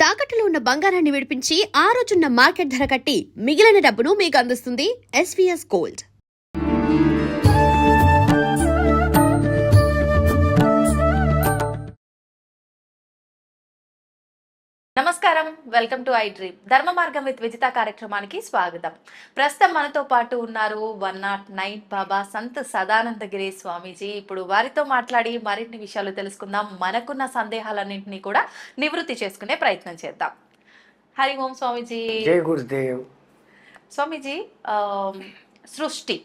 తాకట్టులో ఉన్న బంగారాన్ని విడిపించి ఆ రోజున్న మార్కెట్ ధర కట్టి మిగిలిన డబ్బును మీకు అందిస్తుంది ఎస్వీఎస్ గోల్డ్. నమస్కారం, వెల్కమ్ టు ఐ డ్రీమ్. ధర్మ మార్గం విత్ విజిత కార్యక్రమానికి స్వాగతం. ప్రస్తుతం మనతో పాటు ఉన్నారు 109 బాబా సంత్ సదానందగిరి స్వామీజీ. ఇప్పుడు వారితో మాట్లాడి మరిన్ని విషయాలు తెలుసుకుందాం. మనకున్న సందేహాలన్నింటినీ కూడా నివృత్తి చేసుకునే ప్రయత్నం చేద్దాం. హరి ఓం స్వామీజీ. జై గురుదేవ్. స్వామీజీ, సృష్టి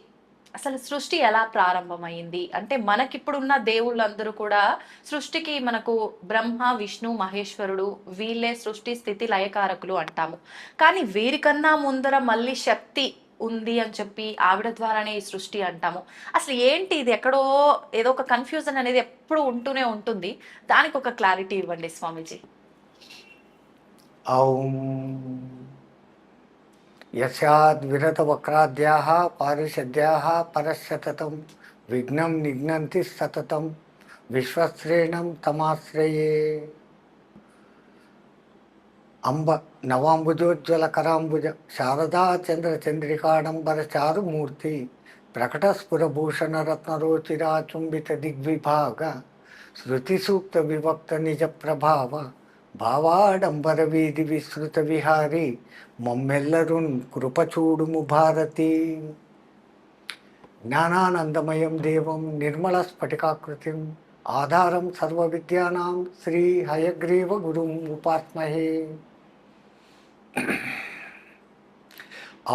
అసలు సృష్టి ఎలా ప్రారంభమైంది అంటే మనకిప్పుడున్న దేవుళ్ళందరూ కూడా సృష్టికి మనకు బ్రహ్మ విష్ణు మహేశ్వరుడు వీళ్ళే సృష్టి స్థితి లయకారకులు అంటాము. కానీ వీరికన్నా ముందర మళ్ళీ శక్తి ఉంది అని చెప్పి ఆవిడ ద్వారానే ఈ సృష్టి అంటాము. అసలు ఏంటి ఇది? ఎక్కడో ఏదో ఒక కన్ఫ్యూజన్ అనేది ఎప్పుడు ఉంటూనే ఉంటుంది. దానికి ఒక క్లారిటీ ఇవ్వండి స్వామీజీ. ఔం యస్యాద్ విరత వక్రాద్యాః పారిషద్యాః పరస్యతతం విఘ్నం నిఘ్నంతి సతతం విశ్వశ్రేణం తమాశ్రయే. అంబ నవాంబుజోజ్వల కరాంబుజ శారదా చంద్ర చంద్రికాడంబర చారుమూర్తి ప్రకటస్ఫురభూషణ రత్నరోచిరాచుంబిత దిగ్విభాగ శృతి సూక్త విభక్త నిజ ప్రభావ భావాడంబర వీధి విస్తృత విహారి మమ్మెల్లరున్ కృపచూడుము భారతి. జ్ఞానానందమయం దేవం నిర్మల స్ఫటికాకృతిం ఆధారం సర్వ విద్యానాం శ్రీ హయగ్రీవ గురుం ఉపాస్మహే.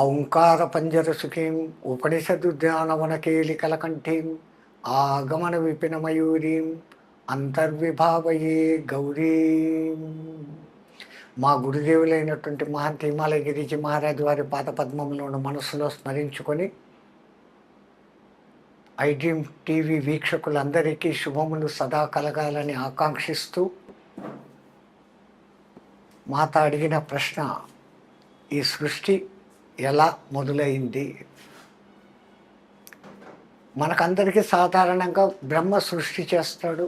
ఔంకార పంజరసుఖీం ఉపనిషదుద్యానవనకేలికలకంఠీం ఆగమన విపిన మయూరీం అంతర్విభావయే గౌరీ. మా గురుదేవులైనటువంటి మహంతి హిమాలయ గిరిజీ మహారాజ్ వారి పాదపద్మంలోని మనసులో స్మరించుకొని ఐ డ్రీమ్ టీవీ వీక్షకులందరికీ శుభములు సదా కలగాలని ఆకాంక్షిస్తూ మాత అడిగిన ప్రశ్న, ఈ సృష్టి ఎలా మొదలైంది? మనకందరికీ సాధారణంగా బ్రహ్మ సృష్టి చేస్తాడు,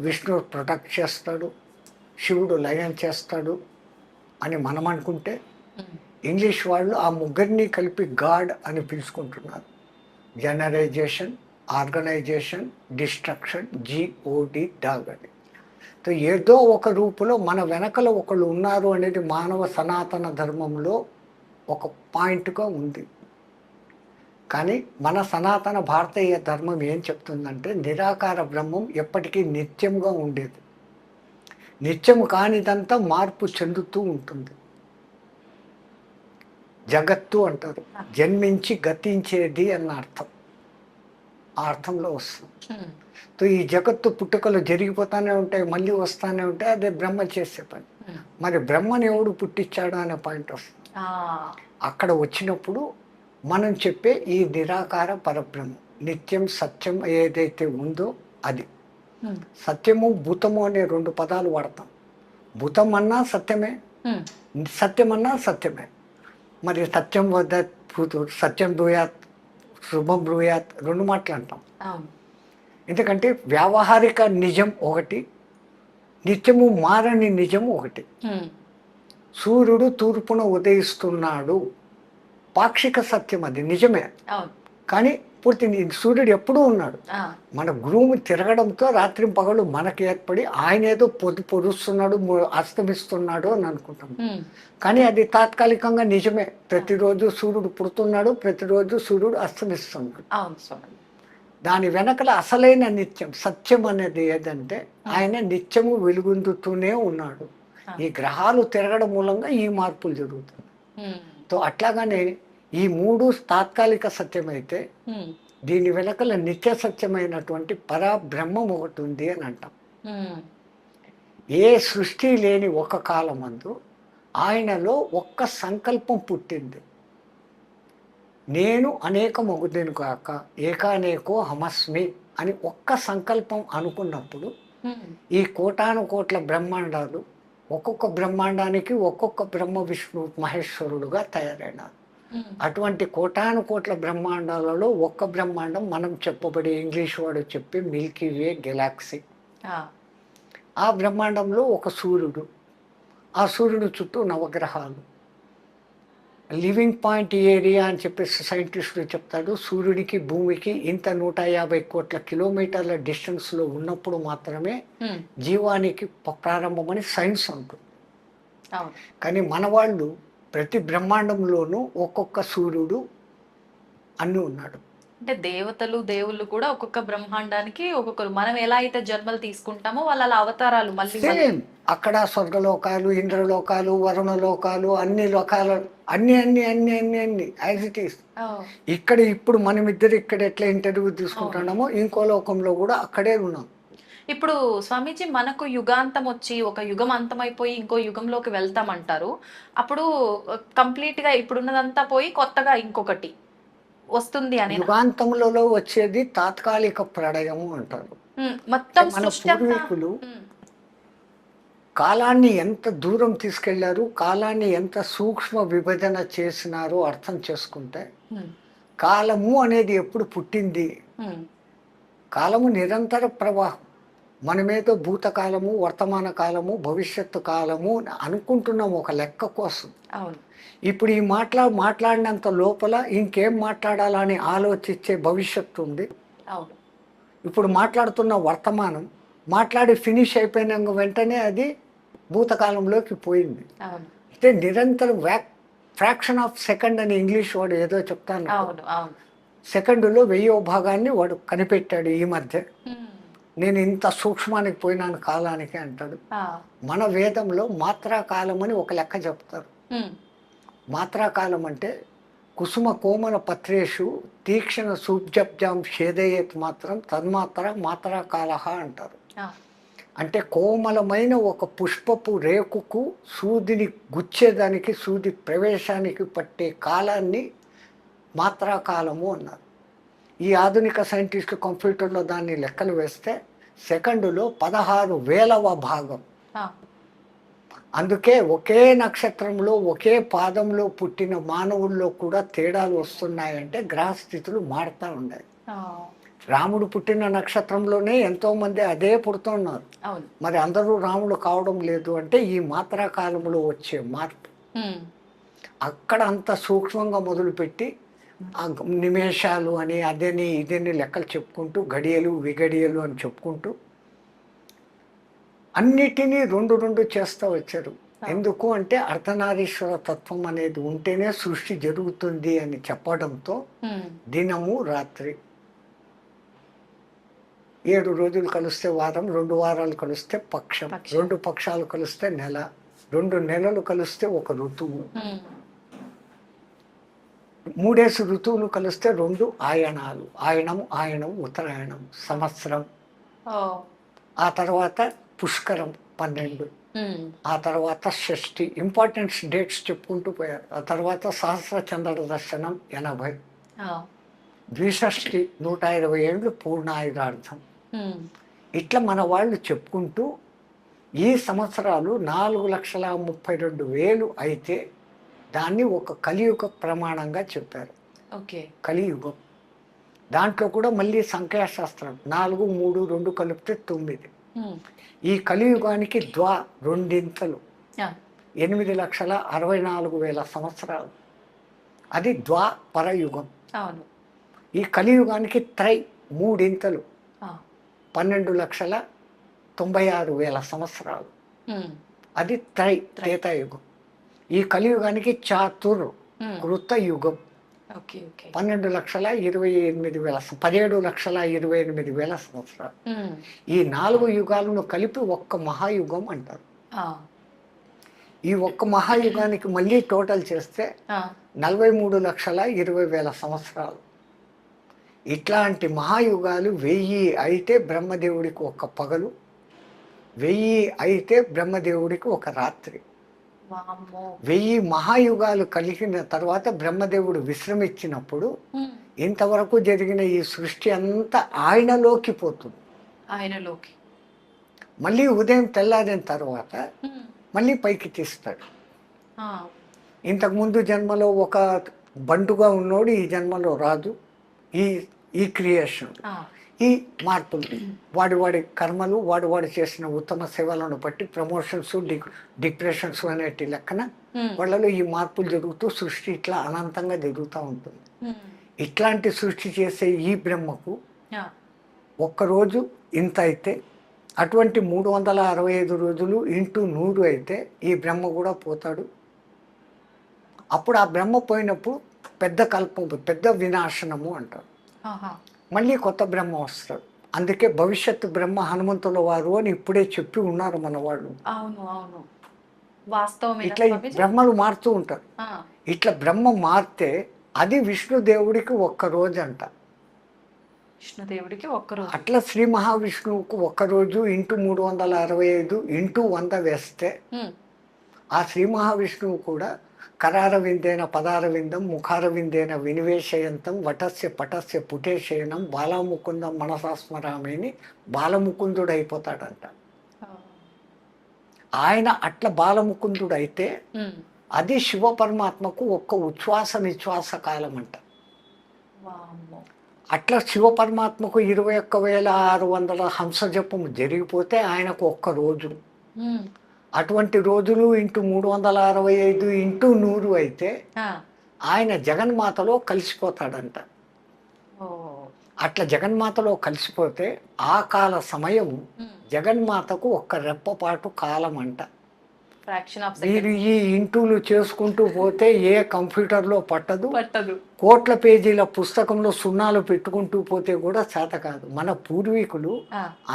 విష్ణువు ప్రొటెక్ట్ చేస్తాడు, శివుడు లయం చేస్తాడు అని మనం అనుకుంటే ఇంగ్లీష్ వాళ్ళు ఆ ముగ్గురిని కలిపి గాడ్ అని పిలుచుకుంటున్నారు. జనరైజేషన్, ఆర్గనైజేషన్, డిస్ట్రక్షన్, జిఓడి డాగ్ అని. సో ఏదో ఒక రూపులో మన వెనకలో ఒకళ్ళు ఉన్నారు అనేది మానవ సనాతన ధర్మంలో ఒక పాయింట్గా ఉంది. కానీ మన సనాతన భారతీయ ధర్మం ఏం చెప్తుందంటే నిరాకార బ్రహ్మం ఎప్పటికీ నిత్యంగా ఉండేది. నిత్యం కానిదంతా మార్పు చెందుతూ ఉంటుంది. జగత్తు అంటారు, జన్మించి గతించేది అన్న అర్థం, ఆ అర్థంలో వస్తుంది. సో ఈ జగత్తు పుట్టుకలు జరిగిపోతూనే ఉంటాయి, మళ్ళీ వస్తూనే ఉంటాయి. అదే బ్రహ్మ చేసే పని. మరి బ్రహ్మని ఎవడు పుట్టించాడు అనే పాయింట్ వస్తుంది. అక్కడ వచ్చినప్పుడు మనం చెప్పే ఈ నిరాకార పరబ్రహ్మ నిత్యం సత్యం ఏదైతే ఉందో అది. సత్యము భూతము అనే రెండు పదాలు వాడతాం. భూతం అన్నా సత్యమే, సత్యం అన్నా సత్యమే. మరి సత్యం వద్ద సత్యం బ్రూయాత్, శుభం బ్రూయాత్ రెండు మాటలు అంటాం. ఎందుకంటే వ్యావహారిక నిజం ఒకటి, నిత్యము మారని నిజం ఒకటి. సూర్యుడు తూర్పున ఉదయిస్తున్నాడు, పాక్షిక సత్యం, అది నిజమే. కానీ పూర్తి సూర్యుడు ఎప్పుడూ ఉన్నాడు. మన భూమి తిరగడంతో రాత్రి పగలు మనకి ఏర్పడి ఆయన ఏదో పొడుస్తున్నాడు, అస్తమిస్తున్నాడు అని అనుకుంటాం. కానీ అది తాత్కాలికంగా నిజమే. ప్రతిరోజు సూర్యుడు పుడుతున్నాడు, ప్రతిరోజు సూర్యుడు అస్తమిస్తున్నాడు. దాని వెనకల అసలైన నిత్యం సత్యం అనేది ఏదంటే ఆయన నిత్యము వెలుగొందుతూనే ఉన్నాడు. ఈ గ్రహాలు తిరగడం మూలంగా ఈ మార్పులు జరుగుతాయి. సో అట్లాగానే ఈ మూడు తాత్కాలిక సత్యమైతే దీని వెనకల నిత్య సత్యమైనటువంటి పరబ్రహ్మం ఒకటి ఉంది అని అంటాం. ఏ సృష్టి లేని ఒక కాలమందు ఆయనలో ఒక్క సంకల్పం పుట్టింది. నేను అనేకమగుదును కాక ఏకానేకో హమస్మి అని ఒక్క సంకల్పం అనుకున్నప్పుడు ఈ కోటాను కోట్ల బ్రహ్మాండాలు ఒక్కొక్క బ్రహ్మాండానికి ఒక్కొక్క బ్రహ్మ విష్ణు మహేశ్వరుడుగా తయారైనారు. అటువంటి కోటాను కోట్ల బ్రహ్మాండాలలో ఒక్క బ్రహ్మాండం మనం చెప్పబడే ఇంగ్లీష్ వాడు చెప్పి మిల్కీ వే గెలాక్సీ. ఆ బ్రహ్మాండంలో ఒక సూర్యుడు, ఆ సూర్యుడు చుట్టూ నవగ్రహాలు. లివింగ్ పాయింట్ ఏరియా అని చెప్పేసి సైంటిస్టులు చెప్తాడు. సూర్యుడికి భూమికి ఇంత 150 కోట్ల కిలోమీటర్ల డిస్టెన్స్లో ఉన్నప్పుడు మాత్రమే జీవానికి ప్రారంభమని సైన్స్ అంటుంది. అవును. కానీ మన వాళ్ళు ప్రతి బ్రహ్మాండంలోనూ ఒక్కొక్క సూర్యుడు అన్నీ ఉన్నాడు. అంటే దేవతలు దేవుళ్ళు కూడా ఒక్కొక్క బ్రహ్మాండానికి ఒక్కొక్కరు, మనం ఎలా అయితే జన్మలు తీసుకుంటామో వాళ్ళ అలా అవతారాలు మళ్ళీ సేమ్ అక్కడ స్వర్గలోకాలు, ఇంద్రలోకాలు, వరుణలోకాలు, అన్ని లోకాలు, అన్ని అన్ని అన్ని అన్ని అన్ని యాజ్ ఇట్ ఈస్. ఇక్కడ ఇప్పుడు మనమిద్దరు ఇక్కడ ఎట్లా ఇంటర్వ్యూ తీసుకుంటున్నామో ఇంకో లోకంలో కూడా అక్కడే ఉన్నాం. ఇప్పుడు స్వామీజీ మనకు యుగాంతం వచ్చి ఒక యుగం అంతమైపోయి ఇంకో యుగంలోకి వెళ్తామంటారు. అప్పుడు కంప్లీట్ గా ఇప్పుడున్నదంతా పోయి కొత్తగా ఇంకొకటి వస్తుంది అని యుగాంతంలో వచ్చేది తాత్కాలిక ప్రళయము అంటారు. మొత్తం మన సృష్టి అంతా పూర్వీకులు కాలాన్ని ఎంత దూరం తీసుకెళ్లారు, కాలాన్ని ఎంత సూక్ష్మ విభజన చేసినారో అర్థం చేసుకుంటే, కాలము అనేది ఎప్పుడు పుట్టింది? కాలము నిరంతర ప్రవాహం. మనమేదో భూతకాలము, వర్తమాన కాలము, భవిష్యత్తు కాలము అనుకుంటున్నాం ఒక లెక్క కోసం. అవును. ఇప్పుడు ఈ మాట్లాడినంత లోపల ఇంకేం మాట్లాడాలని ఆలోచించే భవిష్యత్తు ఉంది. అవును. ఇప్పుడు మాట్లాడుతున్న వర్తమానం మాట్లాడి ఫినిష్ అయిపోయిన వెంటనే అది భూతకాలంలోకి పోయింది. అవును. అంటే నిరంతరం ఫ్రాక్షన్ ఆఫ్ సెకండ్ అని ఇంగ్లీష్ వాడు ఏదో చెప్తాను. అవును. అవును. సెకండులో 1000వ భాగాన్ని వాడు కనిపెట్టాడు ఈ మధ్య. నేను ఇంత సూక్ష్మానికి పోయినాను కాలానికి అంటాడు. మన వేదంలో మాత్రాకాలం అని ఒక లెక్క చెప్తారు. మాత్రాకాలం అంటే కుసుమ కోమల పత్రేషు తీక్షణ సూబ్జబ్జాం షేదయేత్ మాత్రం తన్మాత్ర మాత్రాకాల అంటారు. అంటే కోమలమైన ఒక పుష్పపు రేకుకు సూదిని గుచ్చేదానికి, సూది ప్రవేశానికి పట్టే కాలాన్ని మాత్రాకాలము అన్నారు. ఈ ఆధునిక సైంటిస్టు కంప్యూటర్లో దాన్ని లెక్కలు వేస్తే సెకండులో 16,000వ భాగం. అందుకే ఒకే నక్షత్రంలో ఒకే పాదంలో పుట్టిన మానవుల్లో కూడా తేడాలు వస్తున్నాయంటే గ్రహస్థితులు మారుతూ ఉన్నాయి. రాముడు పుట్టిన నక్షత్రంలోనే ఎంతోమంది అదే పుడుతున్నారు. మరి అందరూ రాముడు కావడం లేదు అంటే ఈ మాత్రా కాలంలో వచ్చే మార్పు. అక్కడ అంత సూక్ష్మంగా మొదలుపెట్టి ఆ నిమేషాలు అని అదని ఇదని లెక్కలు చెప్పుకుంటూ గడియలు విగడియలు అని చెప్పుకుంటూ అన్నిటినీ రెండు చేస్తూ వచ్చారు. ఎందుకు అంటే అర్ధనారీశ్వర తత్వం అనేది ఉంటేనే సృష్టి జరుగుతుంది అని చెప్పడంతో దినము రాత్రి 7 రోజులు కలిస్తే వారం, 2 వారాలు కలిస్తే పక్షం, 2 పక్షాలు కలిస్తే నెల, 2 నెలలు కలిస్తే ఒక ఋతువు, 3 ఋతువులు కలిస్తే 2 ఆయనాలు, ఆయనం ఉత్తరాయణం సంవత్సరం. ఆ తర్వాత పుష్కరం 12, ఆ తర్వాత షష్ఠి, ఇంపార్టెంట్ డేట్స్ చెప్పుకుంటూ పోయారు. ఆ తర్వాత సహస్ర చంద్ర దర్శనం 80, ద్విషష్ఠి 120 ఏళ్ళు పూర్ణాయుధార్థం. ఇట్లా మన వాళ్ళు చెప్పుకుంటూ ఈ సంవత్సరాలు 4,32,000 అయితే దాన్ని ఒక కలియుగ ప్రమాణంగా చెప్పారు. కలియుగం దాంట్లో కూడా మళ్ళీ సంఖ్యాశాస్త్రం 4, 3, 2 కలిపితే 9. ఈ కలియుగానికి రెండింతలు 8,64,000 సంవత్సరాలు. అది ద్వాపరయుగం. ఈ కలియుగానికి 3 12,96,000 సంవత్సరాలు. అది త్రేతాయుగం. ఈ కలియుగానికి కృతయుగం 12,28,000 17,28,000 సంవత్సరాలు. ఈ 4 యుగాలను కలిపి ఒక్క మహాయుగం అంటారు. ఈ ఒక్క మహాయుగానికి మళ్ళీ టోటల్ చేస్తే 43,20,000 సంవత్సరాలు. ఇట్లాంటి మహాయుగాలు 1000 అయితే బ్రహ్మదేవుడికి ఒక పగలు, 1000 అయితే బ్రహ్మదేవుడికి ఒక రాత్రి. 1000 మహాయుగాలు కలిగిన తర్వాత బ్రహ్మదేవుడు విశ్రమించినప్పుడు ఇంతవరకు జరిగిన ఈ సృష్టి అంతా ఆయనలోకి పోతుంది. మళ్ళీ ఉదయం తెల్లారిన తర్వాత మళ్ళీ పైకి తీస్తాడు. ఇంతకుముందు జన్మలో ఒక బంటుగా ఉన్నోడు ఈ జన్మలో రాజు. ఈ క్రియేషన్ ఈ మార్పులు వాడి కర్మలు వాడు చేసిన ఉత్తమ సేవలను బట్టి ప్రమోషన్స్ డిప్రెషన్స్ అనేటి లెక్కన వాళ్ళలో ఈ మార్పులు జరుగుతూ సృష్టి ఇట్లా అనంతంగా జరుగుతూ ఉంటుంది. ఇట్లాంటి సృష్టి చేసే ఈ బ్రహ్మకు ఒక్కరోజు ఇంత అయితే అటువంటి 365 రోజులు ఇంటూ 100 అయితే ఈ బ్రహ్మ కూడా పోతాడు. అప్పుడు ఆ బ్రహ్మ పోయినప్పుడు పెద్ద కల్పం, పెద్ద వినాశనము అంటారు. మళ్ళీ కొత్త బ్రహ్మ వస్తాడు. అందుకే భవిష్యత్తు బ్రహ్మ హనుమంతుల వారు అని ఇప్పుడే చెప్పి ఉన్నారు మన వాళ్ళు. అవును అవును వాస్తవం. ఇట్లా ఈ బ్రహ్మలు మారుతూ ఉంటారు. ఇట్లా బ్రహ్మ మారితే అది విష్ణుదేవుడికి ఒక్క రోజు అంట. విష్ణుదేవుడికి ఒక్కరోజు. అట్లా శ్రీ మహావిష్ణువుకు ఒక్కరోజు ఇంటూ 365 ఇంటూ 100 వేస్తే ఆ శ్రీ మహావిష్ణువు కూడా కరారవిందేన పదారవిందం ముఖారవిందేన వినివేశయంతం వటస్య పటస్య పుటేశయనం బాలముకుందం మనసాస్మరామేని బాలముకుందుడు అయిపోతాడంట. ఆయన అట్లా బాలముకుందుడు అయితే అది శివ పరమాత్మకు ఒక్క ఉచ్ఛ్వాస నిశ్వాస కాలం అంట. అట్లా శివ పరమాత్మకు 21,600 హంస జపము జరిగిపోతే ఆయనకు ఒక్క రోజు. అటువంటి రోజులు ఇంటూ 365 ఇంటూ 100 అయితే ఆయన జగన్మాతలో కలిసిపోతాడంట. అట్లా జగన్మాతలో కలిసిపోతే ఆ కాల సమయం జగన్మాతకు ఒక్క రెప్పపాటు కాలం అంట. మీరు ఈ ఇంటూలు చేసుకుంటూ పోతే ఏ కంప్యూటర్లో పట్టదు, కోట్ల పేజీల పుస్తకంలో సున్నాలు పెట్టుకుంటూ పోతే కూడా చేత కాదు. మన పూర్వీకులు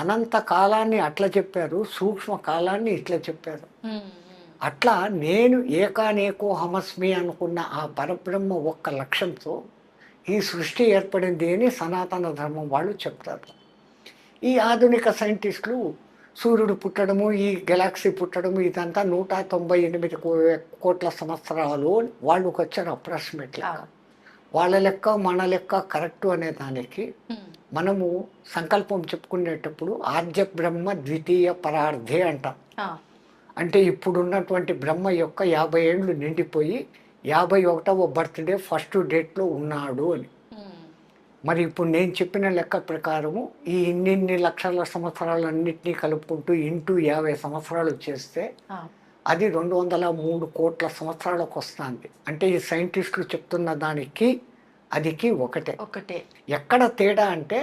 అనంత కాలాన్ని అట్లా చెప్పారు, సూక్ష్మ కాలాన్ని ఇట్లా చెప్పారు. అట్లా నేను ఏకానేకో హమస్మి అనుకున్న ఆ పరబ్రహ్మ ఒక్క లక్ష్యంతో ఈ సృష్టి ఏర్పడింది అని సనాతన ధర్మం వాళ్ళు చెప్తారు. ఈ ఆధునిక సైంటిస్టులు సూర్యుడు పుట్టడము, ఈ గెలాక్సీ పుట్టడము ఇదంతా 198 కోట్ల సంవత్సరాలు వాళ్ళకి వచ్చారు అప్రాక్సిమేట్ లెక్క. వాళ్ళ లెక్క మన లెక్క కరెక్టు అనే దానికి మనము సంకల్పం చెప్పుకునేటప్పుడు ఆద్య బ్రహ్మ ద్వితీయ పరార్థే అంటాం. అంటే ఇప్పుడున్నటువంటి బ్రహ్మ యొక్క 50 ఏళ్ళు నిండిపోయి 51వ బర్త్డే ఫస్ట్ డేట్లో ఉన్నాడు అని. మరి ఇప్పుడు నేను చెప్పిన లెక్క ప్రకారము ఈ ఇన్ని లక్షల సంవత్సరాలన్నింటినీ కలుపుకుంటూ ఇంటూ 50 సంవత్సరాలు చేస్తే అది 203 కోట్ల సంవత్సరాలకు వస్తుంది. అంటే ఈ సైంటిస్టులు చెప్తున్న దానికి అదికి ఒకటే. ఎక్కడ తేడా అంటే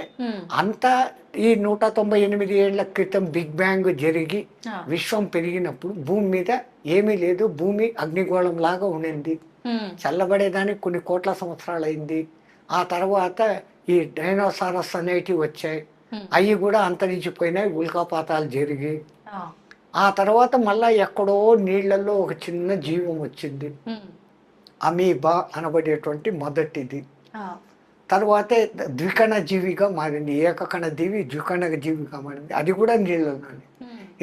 అంతా ఈ 198 ఏళ్ల క్రితం బిగ్ బ్యాంగ్ జరిగి విశ్వం పెరిగినప్పుడు భూమి మీద ఏమీ లేదు, భూమి అగ్నిగోళం లాగా ఉండింది. చల్లబడేదానికి కొన్ని కోట్ల సంవత్సరాలు అయింది. ఆ తర్వాత ఈ డైనోసారస్ అనేటివి వచ్చాయి, అవి కూడా అంతరించిపోయినాయి, ఉల్కాపాతాలు జరిగి. ఆ తర్వాత మళ్ళా ఎక్కడో నీళ్లలో ఒక చిన్న జీవం వచ్చింది, అమీబా అనబడేటువంటి మొదటిది. తర్వాతే ద్వికణ జీవిగా మారింది, ఏకకణ జీవి ద్వికణ జీవిగా మారింది, అది కూడా నీళ్ళలోనే.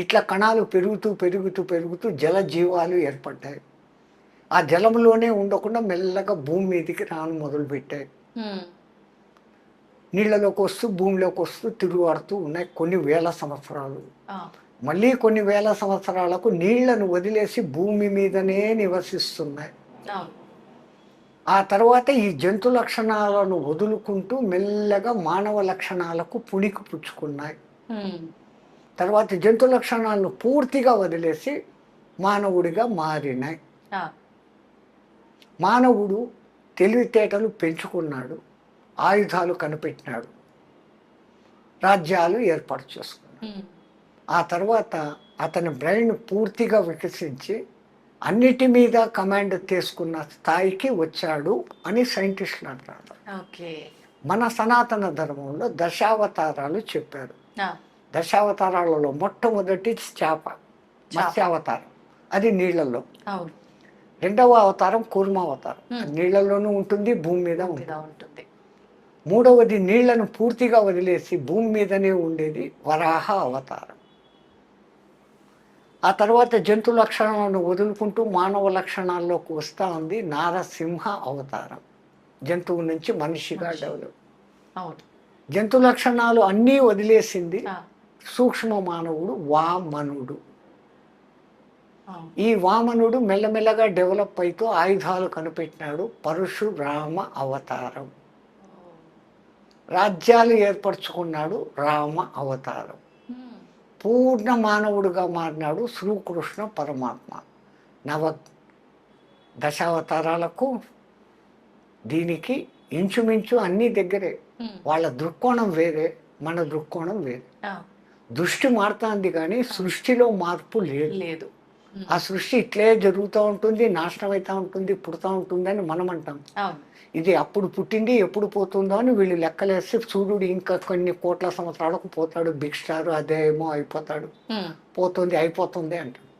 ఇట్లా కణాలు పెరుగుతూ పెరుగుతూ పెరుగుతూ జల జీవాలు ఏర్పడ్డాయి. ఆ జలంలోనే ఉండకుండా మెల్లగా భూమి మీదకి రాను మొదలుపెట్టాయి. నీళ్ళలోకి వస్తూ భూమిలోకి వస్తూ తిరుగుడుతూ ఉన్నాయి కొన్ని వేల సంవత్సరాలు. మళ్ళీ కొన్ని వేల సంవత్సరాలకు నీళ్లను వదిలేసి భూమి మీదనే నివసిస్తున్నాయి. ఆ తర్వాత ఈ జంతు లక్షణాలను వదులుకుంటూ మెల్లగా మానవ లక్షణాలకు పుణికి పుచ్చుకున్నాయి. తర్వాత జంతు లక్షణాలను పూర్తిగా వదిలేసి మానవుడిగా మారినాయి. మానవుడు తెలివితేటలు పెంచుకున్నాడు, ఆయుధాలు కనిపెట్టినాడు, రాజ్యాలు ఏర్పాటు చేసుకున్నాడు. ఆ తర్వాత అతని బ్రెయిన్ పూర్తిగా వికసించి అన్నిటి మీద కమాండ్ తీసుకున్న స్థాయికి వచ్చాడు అని సైంటిస్టులు అంటారు. మన సనాతన ధర్మంలో దశావతారాలు చెప్పారు. దశావతారాలలో మొట్టమొదటి చేప, మత్స్యావతారం, అది నీళ్లలో. రెండవ అవతారం కూర్మావతారం, నీళ్లలోనూ ఉంటుంది, భూమి మీద ఉంటుంది. మూడవది నీళ్లను పూర్తిగా వదిలేసి భూమి మీదనే ఉండేది, వరాహ అవతారం. ఆ తర్వాత జంతు లక్షణాలను వదులుకుంటూ మానవ లక్షణాల్లోకి వస్తూ ఉంది నారసింహ అవతారం, జంతువు నుంచి మనిషిగా డెవలప్. జంతు లక్షణాలు అన్నీ వదిలేసింది సూక్ష్మ మానవుడు వామనుడు. ఈ వామనుడు మెల్లమెల్లగా డెవలప్ అవుతూ ఆయుధాలు కనిపెట్టినాడు, పరశురామ అవతారం. రాజ్యాలు ఏర్పరచుకున్నాడు రామ అవతారం. పూర్ణ మానవుడిగా మారినాడు శ్రీకృష్ణ పరమాత్మ. నవ దశావతారాలకు దీనికి ఇంచుమించు అన్ని దగ్గరే. వాళ్ళ దృక్కోణం వేరే, మన దృక్కోణం వేరే. దృష్టి మారుతుంది కానీ సృష్టిలో మార్పు లేదు. ఆ సృష్టి ఇట్లే జరుగుతూ ఉంటుంది, నాశనం అవుతూ ఉంటుంది, పుడుతూ ఉంటుంది అని మనం అంటాం. ఇది అప్పుడు పుట్టింది ఎప్పుడు పోతుందో అని వీళ్ళు లెక్కలేస్తే సూర్యుడు ఇంకా కొన్ని కోట్ల సంవత్సరాలకు పోతాడు, బిగ్ స్టార్ అదేమో అయిపోతాడు, పోతుంది అయిపోతుంది అంటాడు.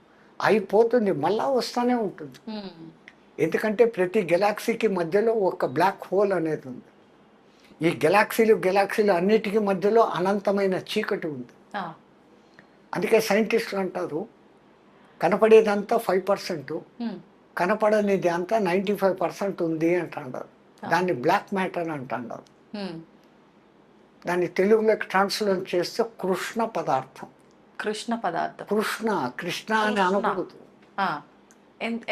అయిపోతుంది, మళ్ళా వస్తూనే ఉంటుంది. ఎందుకంటే ప్రతి గెలాక్సీకి మధ్యలో ఒక బ్లాక్ హోల్ అనేది ఉంది. ఈ గెలాక్సీలు అన్నిటికీ మధ్యలో అనంతమైన చీకటి ఉంది. అందుకే సైంటిస్టులు అంటారు కనపడేదంతా 5%, కనపడనిది అంతా 95% ఉంది అంటారు. దాన్ని బ్లాక్ మ్యాటర్ అంటారు. దాన్ని తెలుగులోకి ట్రాన్స్లేట్ చేస్తే కృష్ణ పదార్థం. కృష్ణ అని అనకూడదు.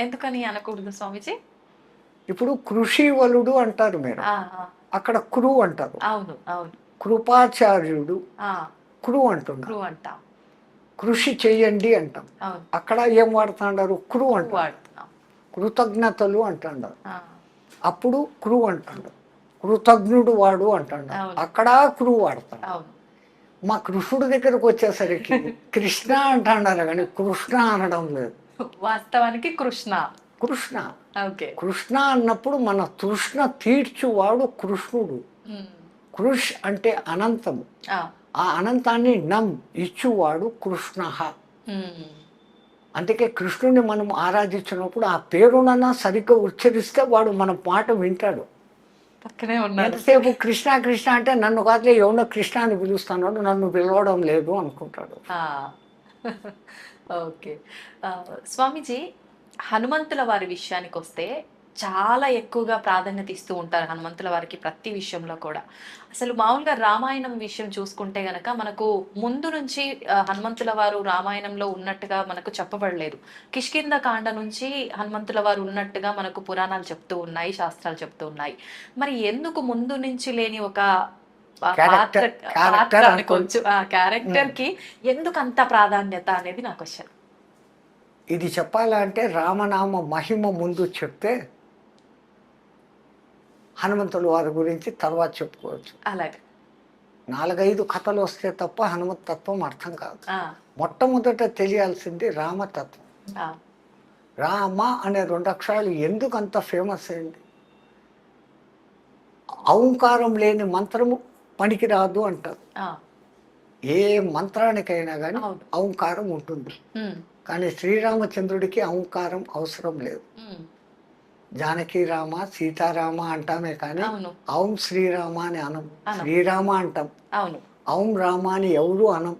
ఎందుకని అనకూడదు స్వామిజీ? ఇప్పుడు కృషివలుడు అంటారు మీరు, అక్కడ క్రూ అంటారు. కృపాచార్యుడు క్రూ అంటున్నారు. కృషి చెయ్యండి అంటాం. అక్కడ ఏం వాడుతున్నారు? క్రూ అంటారు. కృతజ్ఞతలు అంటాడు. అప్పుడు క్రూ అంటాడు. కృతజ్ఞుడు వాడు అంటాడు. అక్కడ క్రూ వాడతాడు. మా కృష్ణుడి దగ్గరకు వచ్చేసరికి కృష్ణ అంటున్నారు కానీ కృష్ణ అనడం లేదు. వాస్తవానికి కృష్ణ అన్నప్పుడు మన తృష్ణ తీర్చువాడు కృష్ణుడు. కృష్ అంటే అనంతము. ఆ అనంతాన్ని ఇచ్చువాడు కృష్ణ. అందుకే కృష్ణుని మనం ఆరాధించినప్పుడు ఆ పేరునన్నా సరిగ్గా ఉచ్చరిస్తే వాడు మన మాట వింటాడు. ఎంతసేపు కృష్ణ కృష్ణ అంటే నన్ను కాదులే ఎవడో కృష్ణ అని పిలుస్తున్నాడు, నన్ను పిలవడం లేదు అనుకుంటాడు. ఓకే స్వామీజీ, హనుమంతుల వారి విషయానికి వస్తే చాలా ఎక్కువగా ప్రాధాన్యత ఇస్తూ ఉంటారు హనుమంతుల వారికి ప్రతి విషయంలో కూడా. అసలు మామూలుగా రామాయణం విషయం చూసుకుంటే గనక మనకు ముందు నుంచి హనుమంతుల వారు రామాయణంలో ఉన్నట్టుగా మనకు చెప్పబడలేదు. కిష్కింద కాండ నుంచి హనుమంతుల వారు ఉన్నట్టుగా మనకు పురాణాలు చెప్తూ ఉన్నాయి, శాస్త్రాలు చెప్తూ ఉన్నాయి. మరి ఎందుకు ముందు నుంచి లేని ఒక క్యారెక్టర్ కి ఎందుకు అంత ప్రాధాన్యత అనేది నా క్వశ్చన్. ఇది చెప్పాలంటే రామనామ మహిమ ముందు చెప్తే హనుమంతుల వారి గురించి తర్వాత చెప్పుకోవచ్చు. అలాగే 4-5 కథలు వస్తే తప్ప హనుమత్ తత్వం అర్థం కాదు. మొట్టమొదట తెలియాల్సింది రామతత్వం. రామ అనే 2 అక్షరాలు ఎందుకు అంత ఫేమస్ అయింది? ఔంకారం లేని మంత్రము పనికిరాదు అంటారు. ఏ మంత్రానికైనా కానీ ఔంకారం ఉంటుంది. కానీ శ్రీరామచంద్రుడికి ఔంకారం అవసరం లేదు. జానకి రామ సీతారామ అంటామే కానీ ఔం శ్రీరామ అని అనం. శ్రీరామ అంటాం, ఔం రామ అని ఎవరు అనం.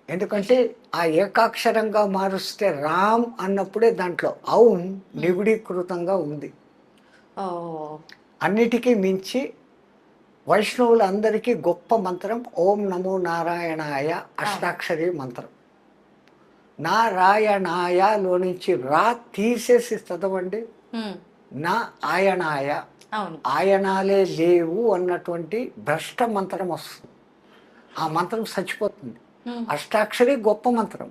ఎందుకంటే ఆ ఏకాక్షరంగా మారుస్తే రామ్ అన్నప్పుడే దాంట్లో ఔం నిబిడీకృతంగా ఉంది. అన్నిటికీ మించి వైష్ణవులందరికీ గొప్ప మంత్రం ఓం నమో నారాయణాయ అష్టాక్షరి మంత్రం. నారాయణాయలో నుంచి రా తీసేసి చదవండి, నా ఆయనాయ, ఆయనాలే లేవు అన్నటువంటి భ్రష్ట మంత్రం వస్తుంది. ఆ మంత్రం చచ్చిపోతుంది. అష్టాక్షరి గొప్ప మంత్రం.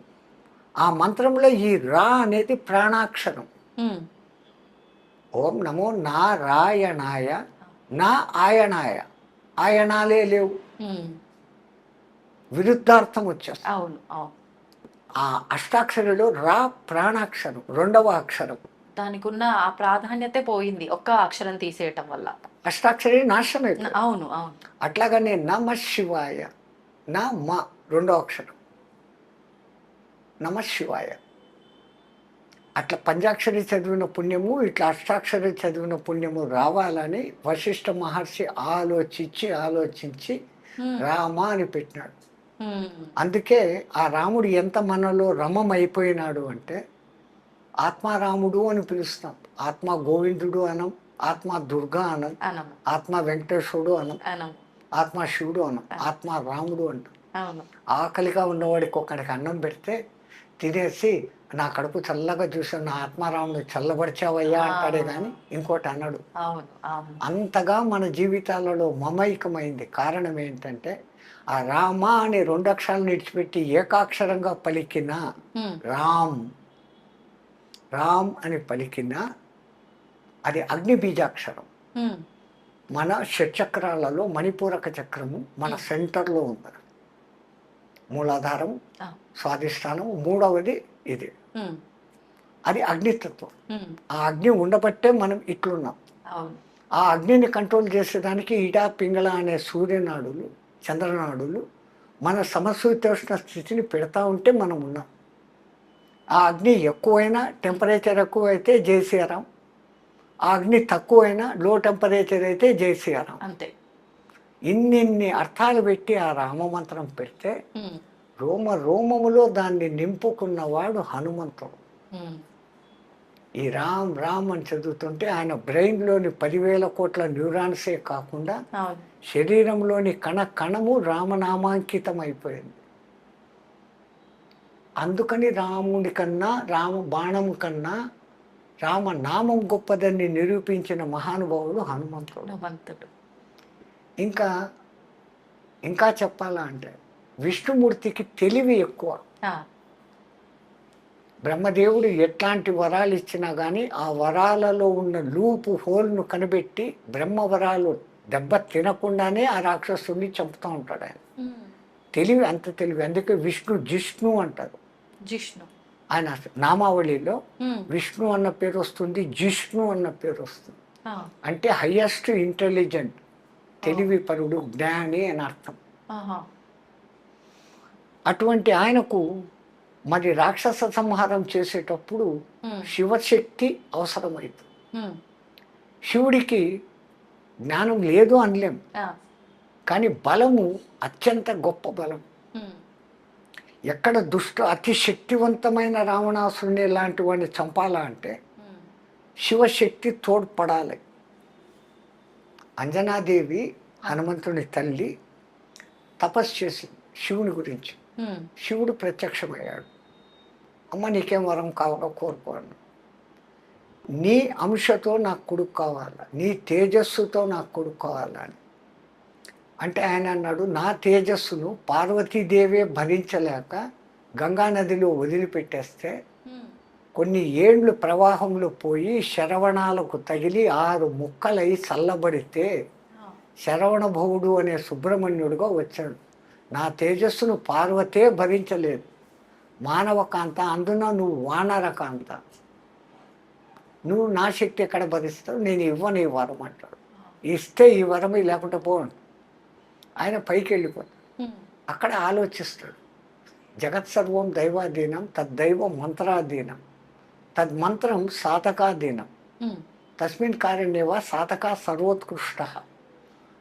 ఆ మంత్రంలో ఈ రా అనేది ప్రాణాక్షరం. ఓం నమో నారాయణాయ, నా ఆయనాయ, ఆయనాలే లేవు, విరుద్ధార్థం వచ్చేస్తుంది. ఆ అష్టాక్షరిలో రా ప్రాణాక్షరం, 2వ అక్షరం. దానికి ఉన్న ఆ ప్రాధాన్యత పోయింది ఒక్క అక్షరం తీసేయటం వల్ల. అష్టాక్షరి నాశనమే. అవును. అట్లాగనే నమ శివాయ, నా మా 2వ అక్షరం నమ శివాయ. అట్లా పంచాక్షరి చదివిన పుణ్యము, ఇట్లా అష్టాక్షరి చదివిన పుణ్యము రావాలని వశిష్ఠ మహర్షి ఆలోచించి రామ అని పెట్టినాడు. అందుకే ఆ రాముడు ఎంత మనలో రమమైపోయినాడు అంటే ఆత్మారాముడు అని పిలుస్తాం. ఆత్మ గోవిందుడు అనం, ఆత్మ దుర్గా అనం, ఆత్మ వెంకటేశ్వరుడు అనం, ఆత్మ శివుడు అనం, ఆత్మ రాముడు అంటాం. ఆకలిగా ఉన్నవాడికి ఒకడికి అన్నం పెడితే తినేసి నా కడుపు చల్లగా చూసావు, నా ఆత్మారాముని చల్లబరిచావయ్యా అంటాడే కానీ ఇంకోటి అన్నాడు. అవును అవును అంతగా మన జీవితాలలో మమైకమైంది. కారణం ఏంటంటే ఆ రామ అనే 2 అక్షరాలను విడిచిపెట్టి ఏకాక్షరంగా పలికిన ఉమ్, రామ్, రామ్ అని పలికిన అది అగ్ని బీజాక్షరం. ఉమ్, మన షట్చక్రాలలో మణిపూరక చక్రము మన సెంటర్లో ఉంది. మూలాధారం, ఆ, స్వాధిష్టానం, మూడవది ఇది. ఉమ్, అది అగ్నితత్వం. ఉమ్, ఆ అగ్ని ఉండబట్టే మనం ఇట్లున్నాం. అవును ఆ అగ్నిని కంట్రోల్ చేసేదానికి ఇడా పింగళ అనే సూర్యనాడులు, చంద్రనాడులు మన సమశీతోష్ణ స్థితిని పెడతా ఉంటే మనం ఉన్నాం. ఆ అగ్ని ఎక్కువైనా, టెంపరేచర్ ఎక్కువైతే జై శ్రీరామ్, ఆ అగ్ని తక్కువైనా, లో టెంపరేచర్ అయితే జై శ్రీరామ్. అంతే. ఇన్నిన్ని అర్థాలు పెట్టి ఆ రామమంత్రం పెడితే ఉమ్, రోమ రోమములో దాన్ని నింపుకున్నవాడు హనుమంతుడు. ఉమ్, ఈ రామ్ రామ్ అని చదువుతుంటే ఆయన బ్రెయిన్లోని 10,000 కోట్ల న్యూరాన్సే కాకుండా అవును శరీరంలోని కణ కణము రామనామాంకితం అయిపోయింది. అందుకని రాముడి కన్నా, రామ బాణం కన్నా రామనామం గొప్పదని నిరూపించిన మహానుభావుడు హనుమంతుడు. హనుమంతుడు. ఇంకా ఇంకా చెప్పాలా అంటే విష్ణుమూర్తికి తెలివి ఎక్కువ. ఆ, బ్రహ్మదేవుడు ఎట్లాంటి వరాలు ఇచ్చినా కానీ ఆ వరాలలో ఉన్న లూపు హోల్ను కనిపెట్టి బ్రహ్మవరాలు దెబ్బ తినకుండానే ఆ రాక్షసుని చంపుతూ ఉంటాడు ఆయన. ఉమ్, తెలివి అంత తెలివి. అందుకే విష్ణు జిష్ణు అంటారు. జిష్ణు. ఆయన నామావళిలో ఉమ్, విష్ణు అన్న పేరు వస్తుంది, జిష్ణు అన్న పేరు వస్తుంది. ఆ, అంటే హయ్యెస్ట్ ఇంటెలిజెంట్, తెలివి పరుడు, జ్ఞాని అని అర్థం. ఆహా, అటువంటి ఆయనకు మరి రాక్షస సంహారం చేసేటప్పుడు ఉమ్, శివశక్తి అవసరమైంది. ఉమ్, శివుడికి జ్ఞానం లేదు అనలేం, ఆ, కానీ బలము అత్యంత గొప్ప బలం. ఉమ్, ఎక్కడ అతి శక్తివంతమైన రావణాసురుని లాంటి వాడిని చంపాలా అంటే ఉమ్, శివశక్తి తోడ్పడాలి. అంజనాదేవి హనుమంతుని తల్లి తపస్సు చేసింది శివుని గురించి. ఉమ్, శివుడు ప్రత్యక్షమయ్యాడు. అమ్మ నీకేం వరం కావాలో కోరుకోను, నీ అంశతో నాకు కొడుకు కావాలా, నీ తేజస్సుతో నాకు కొడుకు కావాలా అని. అంటే ఆయన అన్నాడు, నా తేజస్సును పార్వతీదేవే భరించలేక గంగానదిలో వదిలిపెట్టేస్తే ఉమ్, కొన్ని ఏండ్లు ప్రవాహంలో పోయి శరవణాలకు తగిలి 6 ముక్కలై చల్లబడితే ఆ, శరవణభవుడు అనే సుబ్రహ్మణ్యుడుగా వచ్చాడు. నా తేజస్సును పార్వతే భరించలేదు, మానవకాంత, అందున నువ్వు వానరకాంత, నువ్వు నా శక్తి ఎక్కడ భరిస్తావు, నేను ఇవ్వను ఈ వరం అంటాడు. ఇస్తే ఈ వరం, లేకుంటే పోను. ఆయన పైకి వెళ్ళిపోతాడు. ఉమ్, అక్కడ ఆలోచిస్తాడు, జగత్ సర్వం దైవాధీనం, తద్దైవం మంత్రాధీనం, తద్మంత్రం సాధకాధీనం, ఉమ్, తస్మిన్ కారణేవా సాధక సర్వోత్కృష్ట.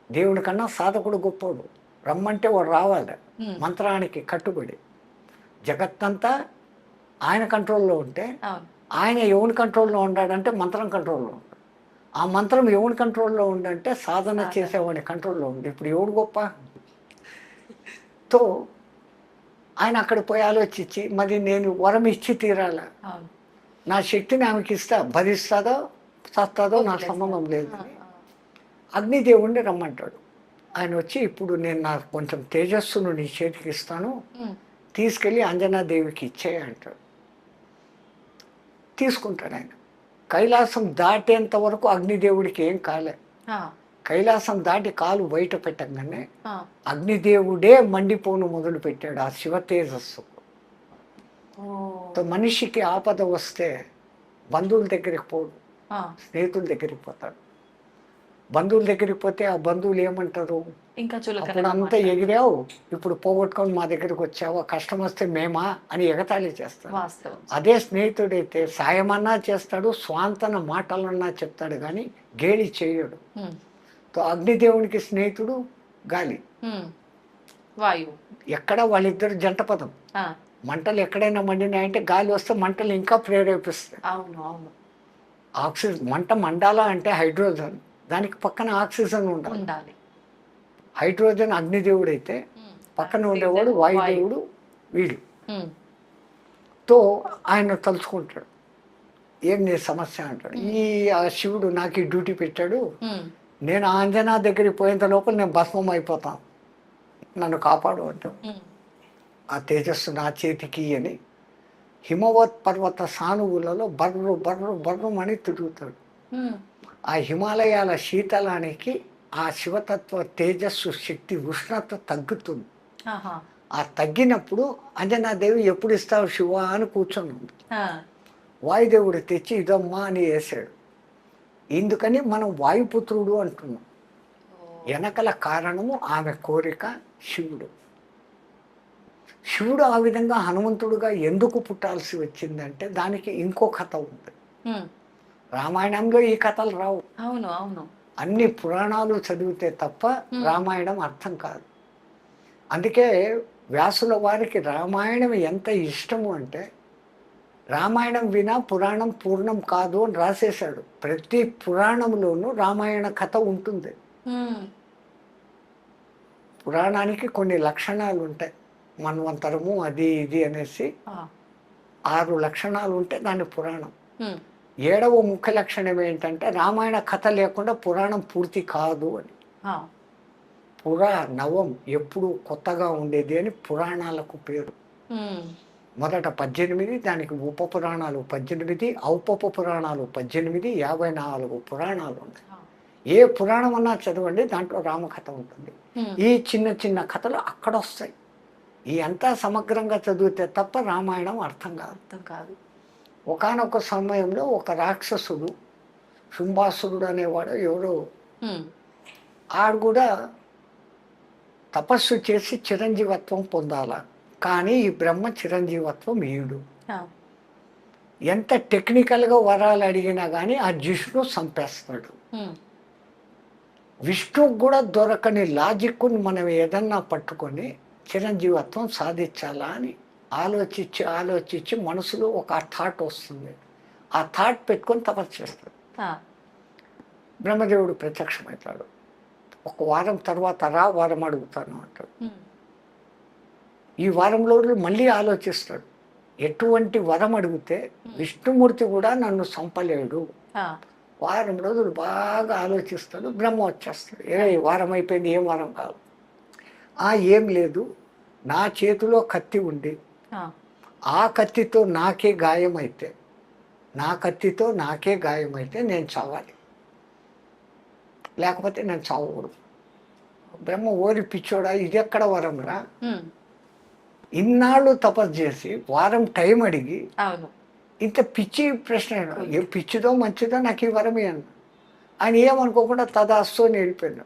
దేవుడి కన్నా సాధకుడు గొప్పోడు. రమ్మంటే వాడు రావాలి, ఉమ్, మంత్రానికి కట్టుబడి. జగత్తంతా ఆయన కంట్రోల్లో ఉంటే అవును ఆయన ఎవరి కంట్రోల్లో ఉన్నాడంటే మంత్రం కంట్రోల్లో ఉంటాడు. ఆ మంత్రం ఎవరి కంట్రోల్లో ఉందంటే సాధన చేసేవాడి కంట్రోల్లో ఉంది. ఇప్పుడు ఎవడు గొప్ప? తో ఆయన అక్కడ పోయి ఆలోచించి, మరి నేను వరం ఇచ్చి తీరాల, అవును. నా శక్తిని ఆమెకి ఇస్తా, భరిస్తుందో చస్తుందో నాకు సంబంధం లేదు ఆ, అని ఆ, అగ్నిదేవుణ్ణి రమ్మంటాడు. ఆయన వచ్చి, ఇప్పుడు నేను నాకు కొంచెం తేజస్సును నీ చేతికి ఇస్తాను, ఉమ్, తీసుకెళ్ళి అంజనాదేవికి ఇచ్చేయి అంటాడు. తీసుకుంటాడు ఆయన. కైలాసం దాటేంత వరకు అగ్నిదేవుడికి ఏం కాలే. ఆ, కైలాసం దాటి కాలు బయట పెట్టగానే ఆ, అగ్నిదేవుడే మండిపోను మొదలు పెట్టాడు ఆ శివ తేజస్సు. ఓ, మనిషికి ఆపద వస్తే బంధువుల దగ్గరికి పోడు, ఆ, స్నేహితుల దగ్గరికి పోతాడు. బంధువుల దగ్గరికి పోతే ఆ బంధువులు ఏమంటారు, ఇంకా చులకన అప్పుడు అంతా ఎగిరావు, ఇప్పుడు పోగొట్టుకొని మా దగ్గరికి వచ్చావా, కష్టం వస్తే మేమా అని ఎగతాళి చేస్తాడు. వాస్తవం. అదే స్నేహితుడైతే సాయమన్నా చేస్తాడు, స్వాంతన మాటలన్నా చెప్తాడు, కానీ గేలి చేయడు. ఉమ్, తో అగ్నిదేవునికి స్నేహితుడు గాలి. ఉమ్, వాయువు. ఎక్కడ వాళ్ళిద్దరు జంట పదం. ఆ, మంటలు ఎక్కడైనా మండినాయంటే గాలి వస్తే మంటలు ఇంకా ప్రేరేపిస్తాయి. అవును అవును ఆక్సిజన్, మంట మండాలా అంటే హైడ్రోజన్, దానికి పక్కన ఆక్సిజన్ ఉండాలి. ఉండాలి. హైడ్రోజన్ అగ్నిదేవుడు అయితే ఉమ్, పక్కన ఉండేవాడు వాయుదేవుడు వీడు. ఉమ్, తో ఆయన తలుచుకుంటాడు. ఏం నీ సమస్య అంటాడు. ఆ శివుడు నాకు ఈ డ్యూటీ పెట్టాడు, నేను ఆంజనా దగ్గరికి పోయేంత లోపల నేను భస్మం అయిపోతాను, నన్ను కాపాడు అంటాడు. ఆ తేజస్సు నా చేతికి అని హిమవత్ పర్వత సానువులలో బర్రు బర్రు బర్రు అని తిరుగుతాడు. ఆ హిమాలయాల శీతలానికి ఆ శివతత్వ తేజస్సు శక్తి ఉష్ణత తగ్గుతుంది. ఆ తగ్గినప్పుడు అంజనాదేవి ఎప్పుడు ఇస్తావు శివ అని కూర్చొని ఉంది. వాయుదేవుడు తెచ్చి ఇదమ్మా అని వేసాడు. ఎందుకని మనం వాయుపుత్రుడు అంటున్నాం. వెనకల కారణము ఆమె కోరిక శివుడు. శివుడు ఆ విధంగా హనుమంతుడుగా ఎందుకు పుట్టాల్సి వచ్చిందంటే దానికి ఇంకో కథ ఉంది. రామాయణంలో ఈ కథలు రావు. అవును అవును, అన్ని పురాణాలు చదివితే తప్ప రామాయణం అర్థం కాదు. అందుకే వ్యాసుల వారికి రామాయణం ఎంత ఇష్టము అంటే రామాయణం వినా పురాణం పూర్ణం కాదు అని రాసేశాడు. ప్రతి పురాణంలోనూ రామాయణ కథ ఉంటుంది. పురాణానికి కొన్ని లక్షణాలు ఉంటాయి. మన్వంతరము అది ఇది అనేసి 6 లక్షణాలు ఉంటే దాని పురాణం. 7వ ముఖ్య లక్షణం ఏంటంటే రామాయణ కథ లేకుండా పురాణం పూర్తి కాదు అని. నవం ఎప్పుడు కొత్తగా ఉండేది అని పురాణాలకు పేరు. మొదట 18, దానికి ఉప పురాణాలు 18, ఔపప పురాణాలు 18, 54 పురాణాలు ఉన్నాయి. ఏ పురాణం అన్నా చదవండి, దాంట్లో రామకథ ఉంటుంది. ఈ చిన్న చిన్న కథలు అక్కడ వస్తాయి. ఈ అంతా సమగ్రంగా చదివితే తప్ప రామాయణం అర్థం కాదు. ఒకానొక సమయంలో ఒక రాక్షసుడు శుంభాసురుడు అనేవాడు ఎవరో ఆడు కూడా తపస్సు చేసి చిరంజీవత్వం పొందాల. కానీ ఈ బ్రహ్మ చిరంజీవత్వం ఈడు. ఎంత టెక్నికల్గా వరాలు అడిగినా కానీ ఆ జిష్ణు చంపేస్తాడు. విష్ణుకు కూడా దొరకని లాజిక్ని మనం ఏదన్నా పట్టుకొని చిరంజీవత్వం సాధించాలా అని ఆలోచించి మనసులో ఒక థాట్ వస్తుంది. ఆ థాట్ పెట్టుకొని తపస్సు చేస్తాడు. బ్రహ్మదేవుడు ప్రత్యక్షమవుతాడు. ఒక వారం తర్వాత వారం అడుగుతాను అంటాడు. ఈ వారం రోజులు మళ్ళీ ఆలోచిస్తాడు. ఎటువంటి వరం అడిగితే విష్ణుమూర్తి కూడా నన్ను చంపలేడు. వారం రోజులు బాగా ఆలోచిస్తాడు. బ్రహ్మ వచ్చేస్తాడు. వారం అయిపోయింది, ఏం వారం కాదు. ఏం లేదు, నా చేతిలో కత్తి ఉండి ఆ కత్తితో నాకే గాయమైతే నేను చావాలి, లేకపోతే నేను చావకూడదు. బ్రహ్మ ఓరి పిచ్చోడా, ఇది ఎక్కడ వరంరా? ఇన్నాళ్ళు తపస్సు చేసి వారం టైం అడిగి ఇంత పిచ్చి ప్రశ్న, ఏ పిచ్చిదో మంచిదో నాకు ఈ వరమే అన్న. ఆయన ఏమనుకోకుండా తదాస్తు అని వెళ్ళిపోయాడు.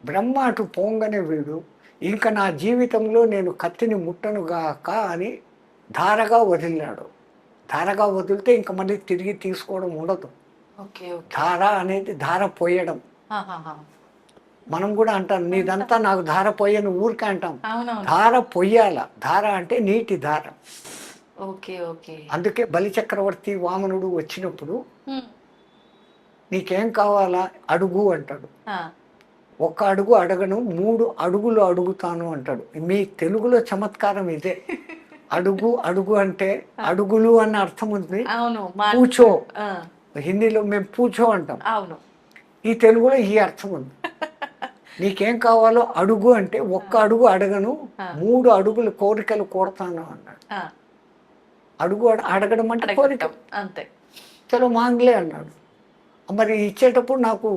బ్రహ్మ అటు పోంగానే వీడు ఇంకా నా జీవితంలో నేను కత్తిని ముట్టనుగాక అని ధారగా వదిలినాడు. ధారగా వదిలితే ఇంకా మళ్ళీ తిరిగి తీసుకోవడం ఉండదు. ధార అనేది ధార పోయడం. మనం కూడా అంటాం నీదంతా నాకు ధార పోయని ఊరికే అంటాం. ధార పొయ్యాల. ధార అంటే నీటి ధార. అందుకే బలిచక్రవర్తి వామనుడు వచ్చినప్పుడు నీకేం కావాలా అడుగు అంటాడు. 1 అడుగు అడగను, 3 అడుగులు అడుగుతాను అంటాడు. మీ తెలుగులో చమత్కారం ఇదే. అడుగు అంటే అడుగులు అన్న అర్థం ఉంది. పూచో, హిందీలో మేము పూచో అంటాం. ఈ తెలుగులో ఈ అర్థం ఉంది. నీకేం కావాలో అడుగు అంటే 1 అడుగు అడగను, 3 అడుగులు కోరికలు కోరతాను అన్నాడు. అడుగు అడగడం అంటే కోరిక అంతే. చలో మాంగ్లే అన్నాడు. మరి ఇచ్చేటప్పుడు నాకు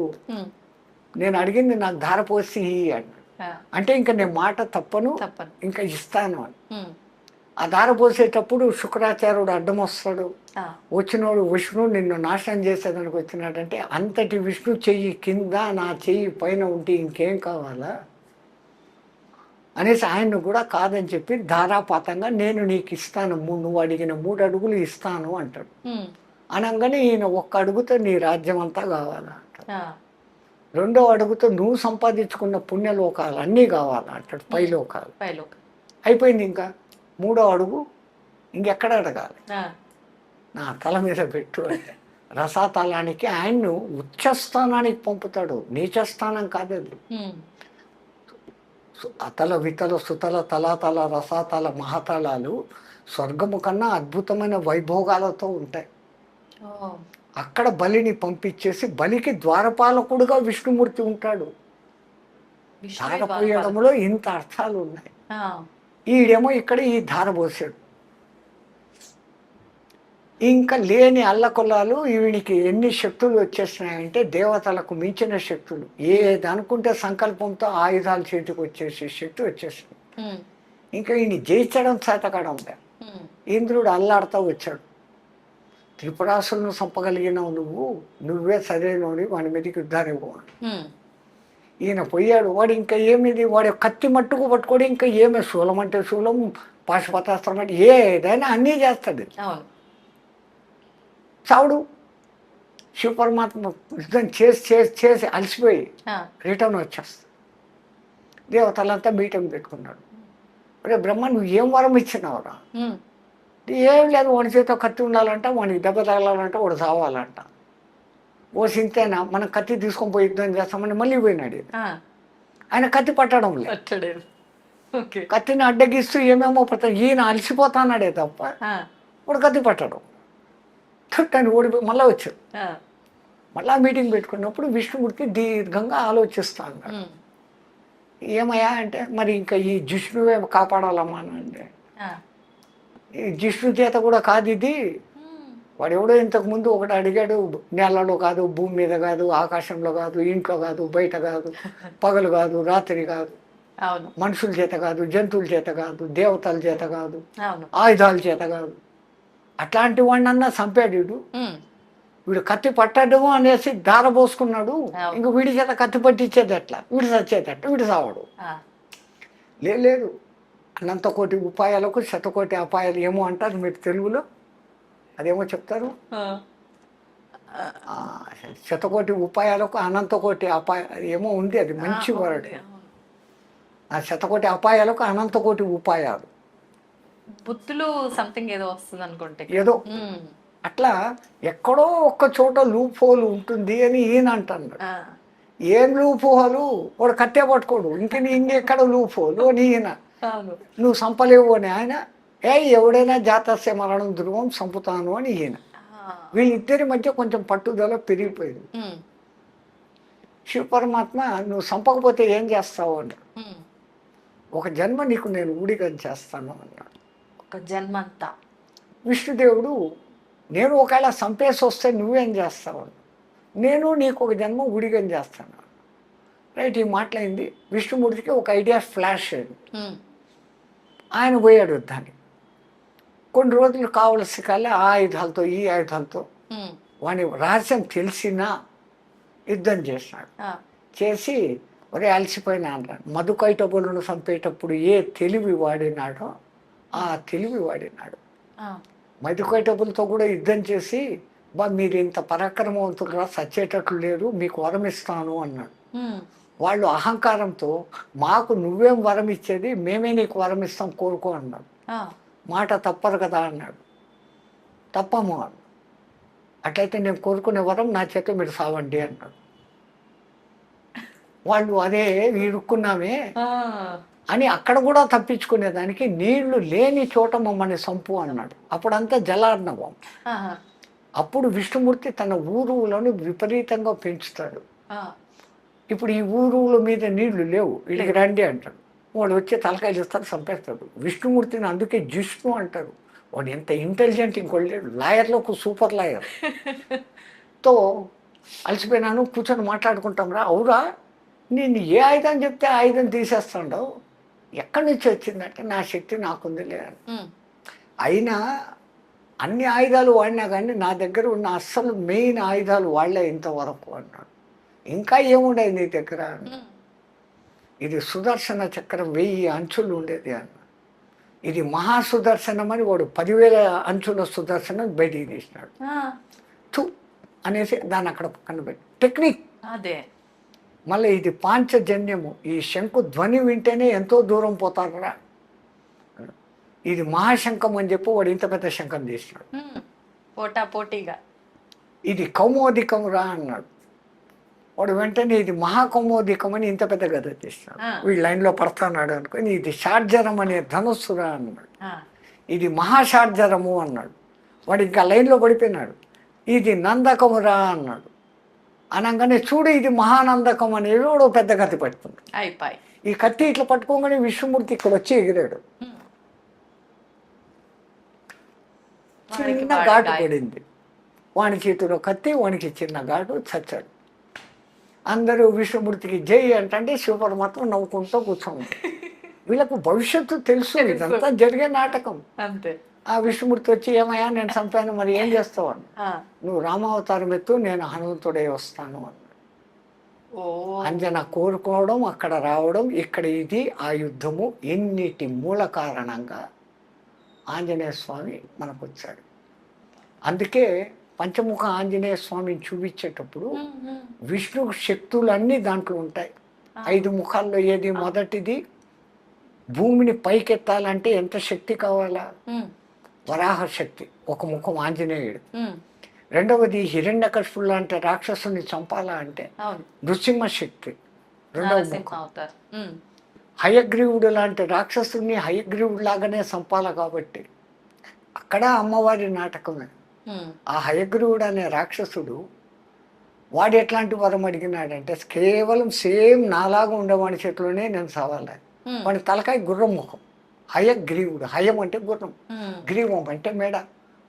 నేను అడిగింది నాకు ధార పోసి అన్నాడు. అంటే ఇంకా నేను మాట తప్పను, ఇంకా ఇస్తాను అని. ఆ ధార పోసేటప్పుడు శుక్రాచార్యుడు అడ్డం వస్తాడు. వచ్చినోడు విష్ణు నిన్ను నాశనం చేసేదానికి వచ్చినాడంటే అంతటి విష్ణు చెయ్యి కింద నా చెయ్యి పైన ఉంటే ఇంకేం కావాలా అనేసి ఆయన్ను కూడా కాదని చెప్పి ధారాపాతంగా నేను నీకు ఇస్తాను, నువ్వు అడిగిన 3 అడుగులు ఇస్తాను అంటాడు. అనగానే ఈయన 1 అడుగుతో నీ రాజ్యం అంతా కావాలా అంటాడు. 2వ అడుగుతో నువ్వు సంపాదించుకున్న పుణ్యలోకాలు అన్నీ కావాలా అంటాడు. పైలోకాలు అయిపోయింది. ఇంకా 3వ అడుగు ఇంకెక్కడ అడగాలి? నా తల మీద పెట్టు అంటే రసాతలానికి ఆయన్ను ఉచ్చస్థానానికి పంపుతాడు. నీచస్థానం కాదు. అతల వితల సుతల తలాతల రసాతల మహాతలాలు స్వర్గము కన్నా అద్భుతమైన వైభోగాలతో ఉంటాయి. ఓ, అక్కడ బలిని పంపించేసి బలికి ద్వారపాలకుడుగా విష్ణుమూర్తి ఉంటాడు. విష్ణువే ధార ద్వారపాలకుడు. పోయడంలో ఇంత అర్థాలు ఉన్నాయి. ఆ, ఈడేమో ఇక్కడ ఈ ధార పోసాడు. ఇంకా లేని అల్లకొల్లాలు ఈవినికి ఎన్ని శక్తులు వచ్చేసినాయంటే దేవతలకు మించిన శక్తులు. ఏది అనుకుంటే సంకల్పంతో ఆయుధాలు చేతికి వచ్చేసి శక్తి వచ్చేసింది. ఉమ్, ఇంకా ఈయన జయించడం చేతకాడం లేదు. ఉమ్, ఇంద్రుడు అల్లాడుతూ వచ్చాడు. త్రిపురాసులను చంపగలిగినావు నువ్వే సరైనోడి, వాడి మీదకి యుద్ధానికి పో. ఉమ్, ఈయన పోయాడు. వాడు ఇంకా ఏమిది, వాడు కత్తి మట్టుకు పట్టుకోడు. ఇంకా ఏమి శూలం అంటే శూలం, పాశుపతాస్త్రం అంటే ఏదైనా అన్నీ చేస్తాడు. అవును. చావుడు. శివపరమాత్మ యుద్ధం చేసి చేసి చేసి అలసిపోయి ఆ, రిటర్న్ వచ్చేస్తాడు. దేవతలంతా మీటింగ్ పెట్టుకున్నాడు. రే బ్రహ్మ, నువ్వు ఏం వరం ఇచ్చినావురా? ఉమ్, ఏం లేదు, వాడి చేతితో కత్తి ఉండాలంట, వాడికి దెబ్బ తగలాలంట, వాడు చావాలంట. ఓ సింతేనా, మనం కత్తి తీసుకొని పోయి యుద్ధం చేస్తామని మళ్ళీ పోయినాడు. ఆ, ఆయన కత్తి పట్టడం లేదు. పట్టలేదు. ఓకే. కత్తిని అడ్డగిస్తూ ఏమేమో పడతాడు. ఈయన అలసిపోతానాడే తప్ప ఆ, వాడు కత్తి పట్టడం. కానీ ఓడిపోయి మళ్ళీ వచ్చాడు. ఆ, మళ్ళా మీటింగ్ పెట్టుకున్నప్పుడు విష్ణుమూర్తి దీర్ఘంగా ఆలోచిస్తా అన్నాడు. ఉమ్, ఏమయ్యా అంటే, మరి ఇంకా ఈ జిష్ణువే కాపాడాలమ్మా అని అంటే, ఆ, ఈ జిష్ణు చేత కూడా కాదు ఇది. ఉమ్, వాడు ఎవడో ఇంతకుముందు ఒకటి అడిగాడు, నేలలో కాదు, భూమి మీద కాదు, ఆకాశంలో కాదు, ఇంట్లో కాదు, బయట కాదు, పగలు కాదు, రాత్రి కాదు, అవును, మనుషుల చేత కాదు, జంతువుల చేత కాదు, దేవతల చేత కాదు, అవును. ఆయుధాల చేత కాదు. అట్లాంటి వాడినన్నా చంపాడు వీడు. ఉమ్, వీడు కత్తి పట్టడు అనేసి దార పోసుకున్నాడు. అవును. ఇంక వీడి చేత కత్తి పట్టించేది ఎట్లా, వీడు చచ్చేది ఎట్లా, వీడు చావడు. ఆ, లేదు, అనంత కోటి ఉపాయాలకు శతకోటి అపాయాలు ఏమో అంటారు మీరు తెలుగులో. అదేమో చెప్తారు, ఆ, ఆ, శతకోటి ఉపాయాలకు అనంత కోటి అపాయాలు ఏమో ఉంది. అది మంచి వర్డ్. అవును. ఆ శతకోటి అపాయాలకు అనంత కోటి ఉపాయాలు బుద్ధులు సంథింగ్ ఏదో వస్తుంది అనుకుంటే. ఏదో ఉమ్, అట్లా ఎక్కడో ఒక్క చోట లూప్ హోల్ ఉంటుంది అని ఈయన అంటున్నాడు. ఆ, ఏం లూప్ హోలు, వాడు కట్టే పట్టుకోడు. ఇంకెక్కడ లూప్ హోలు అని ఈయన. అవును. నువ్వు సంపలేవు అని ఆయన. ఎవడైనా జాతస్య మరణం ధ్రువం సంపుతాను అని ఈయన. ఆ, వీళ్ళిద్దరి మధ్య కొంచెం పట్టుదల పెరిగిపోయింది. ఉమ్, శివపరమాత్మ, నువ్వు సంపకపోతే ఏం చేస్తావు అన్నాడు. ఉమ్, ఒక జన్మ నీకు నేను ఊడిగం చేస్తాను అన్నాడు. ఒక జన్మంతా. విష్ణుదేవుడు, నేను ఒకవేళ సంపేసి వస్తే నువ్వేం చేస్తావు అన్నాడు. నేను నీకు ఒక జన్మ ఊడిగం చేస్తాను. రైట్, ఈ మాటలైంది. విష్ణుమూర్తికి ఒక ఐడియా ఫ్లాష్ అయింది. ఉమ్, ఆయన పోయాడు యుద్ధానికి. కొన్ని రోజులు కావలసి కాలే ఆ ఆయుధాలతో ఈ ఆయుధాలతో ఉమ్, వాని రహస్యం తెలిసినా యుద్ధం చేసినాడు. ఆ, చేసి ఒరే అలసిపోయినా అన్నాడు. మధుకైటబులను చంపేటప్పుడు ఏ తెలివి వాడినాడో ఆ తెలివి వాడినాడు. ఆ, మధుకైటబులతో కూడా యుద్ధం చేసి, మీరు ఇంత పరాక్రమవంతులుగా చచ్చేటట్లు లేరు, మీకు వరం ఇస్తాను అన్నాడు. ఉమ్, వాళ్ళు అహంకారంతో, మాకు నువ్వేం వరం ఇచ్చేది, మేమే నీకు వరం ఇస్తాం, కోరుకో అన్నాడు. ఆ, మాట తప్పరు కదా అన్నాడు. తప్పము అన్నాడు. అట్లయితే నేను కోరుకునే వరం నా చేత మీరు సావండి అన్నాడు. వాళ్ళు అదే ఇరుక్కున్నామే ఆ, అని అక్కడ కూడా తప్పించుకునేదానికి నీళ్లు లేని చోట మమ్మల్ని సంపు అన్నాడు. అప్పుడంతా జలార్ణవం. ఆహా, అప్పుడు విష్ణుమూర్తి తన ఊరువులను విపరీతంగా పెంచుతాడు. ఆ, ఇప్పుడు ఈ ఊరువుల మీద నీళ్లు లేవు, వీళ్ళకి రండి అంటాడు. వాడు వచ్చి తలకాయలు ఇస్తాడు, చంపేస్తాడు. విష్ణుమూర్తిని అందుకే జిష్ణు అంటారు. వాడు ఎంత ఇంటెలిజెంట్ ఇంకోటి లేడు. లాయర్లకు సూపర్ లాయర్. తో అలసిపోయినాను, కూర్చొని మాట్లాడుకుంటాం రా. అవురా, నేను ఏ ఆయుధం చెప్తే ఆయుధం తీసేస్తాడవు, ఎక్కడి నుంచి వచ్చిందంటే నా శక్తి నాకుంది లేదు. ఉమ్, అయినా అన్ని ఆయుధాలు వాడినా కానీ నా దగ్గర ఉన్న అస్సలు మెయిన్ ఆయుధాలు వాళ్ళే ఇంతవరకు అన్నాడు. ఇంకా ఏముండేది నీ దగ్గర? ఉమ్, ఇది సుదర్శన చక్రం 1000 అంచులు ఉండేది అన్న. ఇది మహాసుదర్శనం అని వాడు 10,000 అంచుల సుదర్శనం బయటికి తీసినాడు. ఆ, తు అనేసి దాన్ని అక్కడ పక్కన పెట్టి టెక్నిక్. అదే. మళ్ళీ ఇది పాంచజన్యము. ఈ శంకు ధ్వని వింటేనే ఎంతో దూరం పోతారా. ఇది మహాశంఖం అని చెప్పి వాడు ఇంత పెద్ద శంఖం తీసినాడు. ఉమ్, పోటా పోటీగా. ఇది కౌమోదికం రా అన్నాడు. వాడు వెంటనే ఇది మహాకౌమోదికం అని ఇంత పెద్ద గద తీసినాడు. ఆ. వీడు లైన్లో పడతాడు అనుకొని ఇది షార్జరం అనే ధనుస్సురా అన్నాడు. ఆ, ఇది మహాషార్జరము అన్నాడు. వాడు ఇంకా లైన్లో పడిపోయినాడు. ఇది నందకమురా అన్నాడు. అనగానే చూడు ఇది మహానందకం అని ఎవడో పెద్ద కత్తి పట్టుకుంది. అయిపోయి ఈ కత్తి ఇట్లా పట్టుకోగానే విష్ణుమూర్తి ఇక్కడ వచ్చి ఎగిరాడు. చిన్న ఘాటు పడింది. వాని చేతిలో కత్తి, వానికి చిన్న ఘాటు, చచ్చాడు. అందరూ విష్ణుమూర్తికి జై అంటే శివపరమాత్మ నవ్వుకుంటూ కూర్చోండి. వీళ్ళకు భవిష్యత్తు తెలుసు, ఇదంతా జరిగే నాటకం. అంతే. ఆ విష్ణుమూర్తి వచ్చి ఏమయ్యా నేను చంపాను, మరి ఏం చేస్తావు అని. నువ్వు రామావతారం ఎత్తు, నేను హనుమంతుడే వస్తాను అన్నాడు. అంజన కోరుకోవడం, అక్కడ రావడం, ఇక్కడ ఇది ఆ యుద్ధము, ఎన్నిటి మూల కారణంగా ఆంజనేయ స్వామి మనకు వచ్చాడు. అందుకే పంచముఖ ఆంజనేయ స్వామిని చూపించేటప్పుడు విష్ణు శక్తులన్నీ దాంట్లో ఉంటాయి. 5 ముఖాల్లో ఏది మొదటిది, భూమిని పైకెత్తాలంటే ఎంత శక్తి కావాలా? వరాహ శక్తి, ఒక ముఖం ఆంజనేయుడు. రెండవది హిరణ్యకశిపుడు లాంటి రాక్షసుని చంపాలా అంటే నృసింహ శక్తి, రెండవ ముఖం. హయగ్రీవుడు లాంటి రాక్షసుని హయగ్రీవుడు లాగానే చంపాల కాబట్టి అక్కడ అమ్మవారి నాటకమే. ఆ హయగ్రీవుడు అనే రాక్షసుడు వాడు ఎట్లాంటి వరం అడిగినాడంటే కేవలం సేమ్ నాలాగా ఉండేవాడి చేతిలోనే నేను సవాలా. వాడి తలకాయ గుర్రం ముఖం, హయగ్రీవుడు. హయం అంటే గుర్రం, గ్రీవం అంటే మేడ,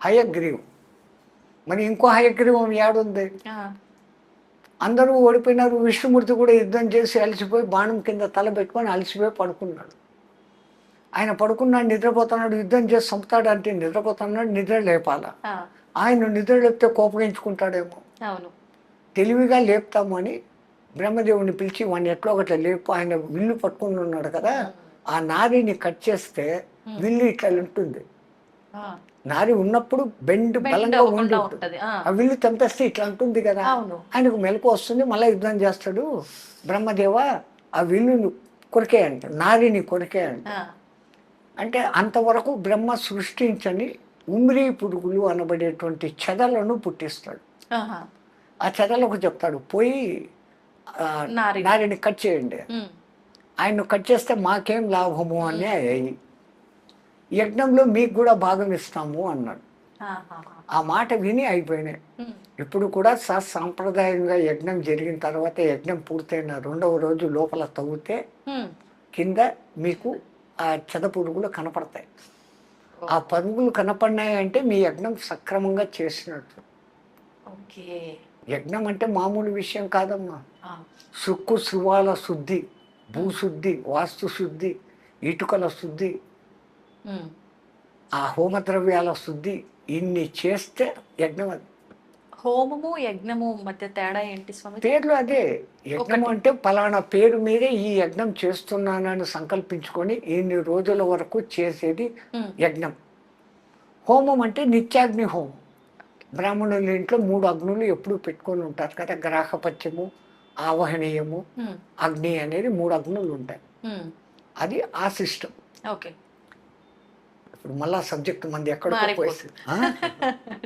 హయగ్రీవం. మరి ఇంకో హయగ్రీవం ఏడుంది? అందరూ ఓడిపోయినారు. విష్ణుమూర్తి కూడా యుద్ధం చేసి అలసిపోయి బాణం కింద తల పెట్టుకొని అలసిపోయి పడుకున్నాడు. ఆయన పడుకున్నాడు, నిద్రపోతున్నాడు. యుద్ధం చేసి చంపుతాడు అంటే నిద్రపోతున్నాడు, నిద్ర లేపాల. ఆయన నిద్ర లేపితే కోపగించుకుంటాడేమో. తెలివిగా లేపుతాము అని బ్రహ్మదేవుని పిలిచి వాడిని ఎట్లా ఒకట్లా లేపు, ఆయన విల్లు పట్టుకుని ఉన్నాడు కదా, ఆ నారిని కట్ చేస్తే విల్లు ఇట్లా ఉంటుంది. నారి ఉన్నప్పుడు బెండ్ బలంగా ఉండి ఆ విల్లు తెంపేస్తే ఇట్లా ఉంటుంది కదా. ఆయనకు మెలకు వస్తుంది, మళ్ళీ యుద్ధం చేస్తాడు. బ్రహ్మదేవ ఆ విల్లును కొరికే అంట, నారిని కొరికే అంట. అంటే అంతవరకు బ్రహ్మ సృష్టించని ఉమ్రీ పురుగులు అనబడేటువంటి చెదలను పుట్టిస్తాడు. ఆ చెదలకు చెప్తాడు పోయి నారిని కట్ చేయండి. ఆయన్ను కట్ చేస్తే మాకేం లాభము అని అయ్యి యజ్ఞంలో మీకు కూడా భాగం ఇస్తాము అన్నాడు. ఆ మాట విని అయిపోయినాయి. ఇప్పుడు కూడా సాంప్రదాయంగా యజ్ఞం జరిగిన తర్వాత, యజ్ఞం పూర్తయిన 2వ రోజు లోపల తవ్వితే కింద మీకు ఆ చెద పురుగులు కనపడతాయి. ఆ పరుగులు కనపడినాయి అంటే మీ యజ్ఞం సక్రమంగా చేసినట్టు. యజ్ఞం అంటే మామూలు విషయం కాదమ్మా. సుక్కు శృవాల శుద్ధి, భూశుద్ధి, వాస్తు శుద్ధి, ఇటుకల శుద్ధి, ఆ హోమద్రవ్యాల శుద్ధి, ఇన్ని చేస్తే యజ్ఞం. అది హోమము యజ్ఞము మధ్య తేడా ఏంటి స్వామి? పేర్లు అదే. యజ్ఞం అంటే పలానా పేరు మీదే ఈ యజ్ఞం చేస్తున్నానని సంకల్పించుకొని ఇన్ని రోజుల వరకు చేసేది యజ్ఞం. హోమం అంటే నిత్యాగ్ని హోమం. బ్రాహ్మణుల ఇంట్లో 3 అగ్నులు ఎప్పుడు పెట్టుకొని ఉంటారు కదా. గ్రాహపత్యము, ఆవహనీయము, అగ్ని అనేది 3 అగ్నులు ఉంటాయి. అది ఆ సిస్టమ్. ఇప్పుడు మళ్ళా సబ్జెక్ట్ మంది ఎక్కడికో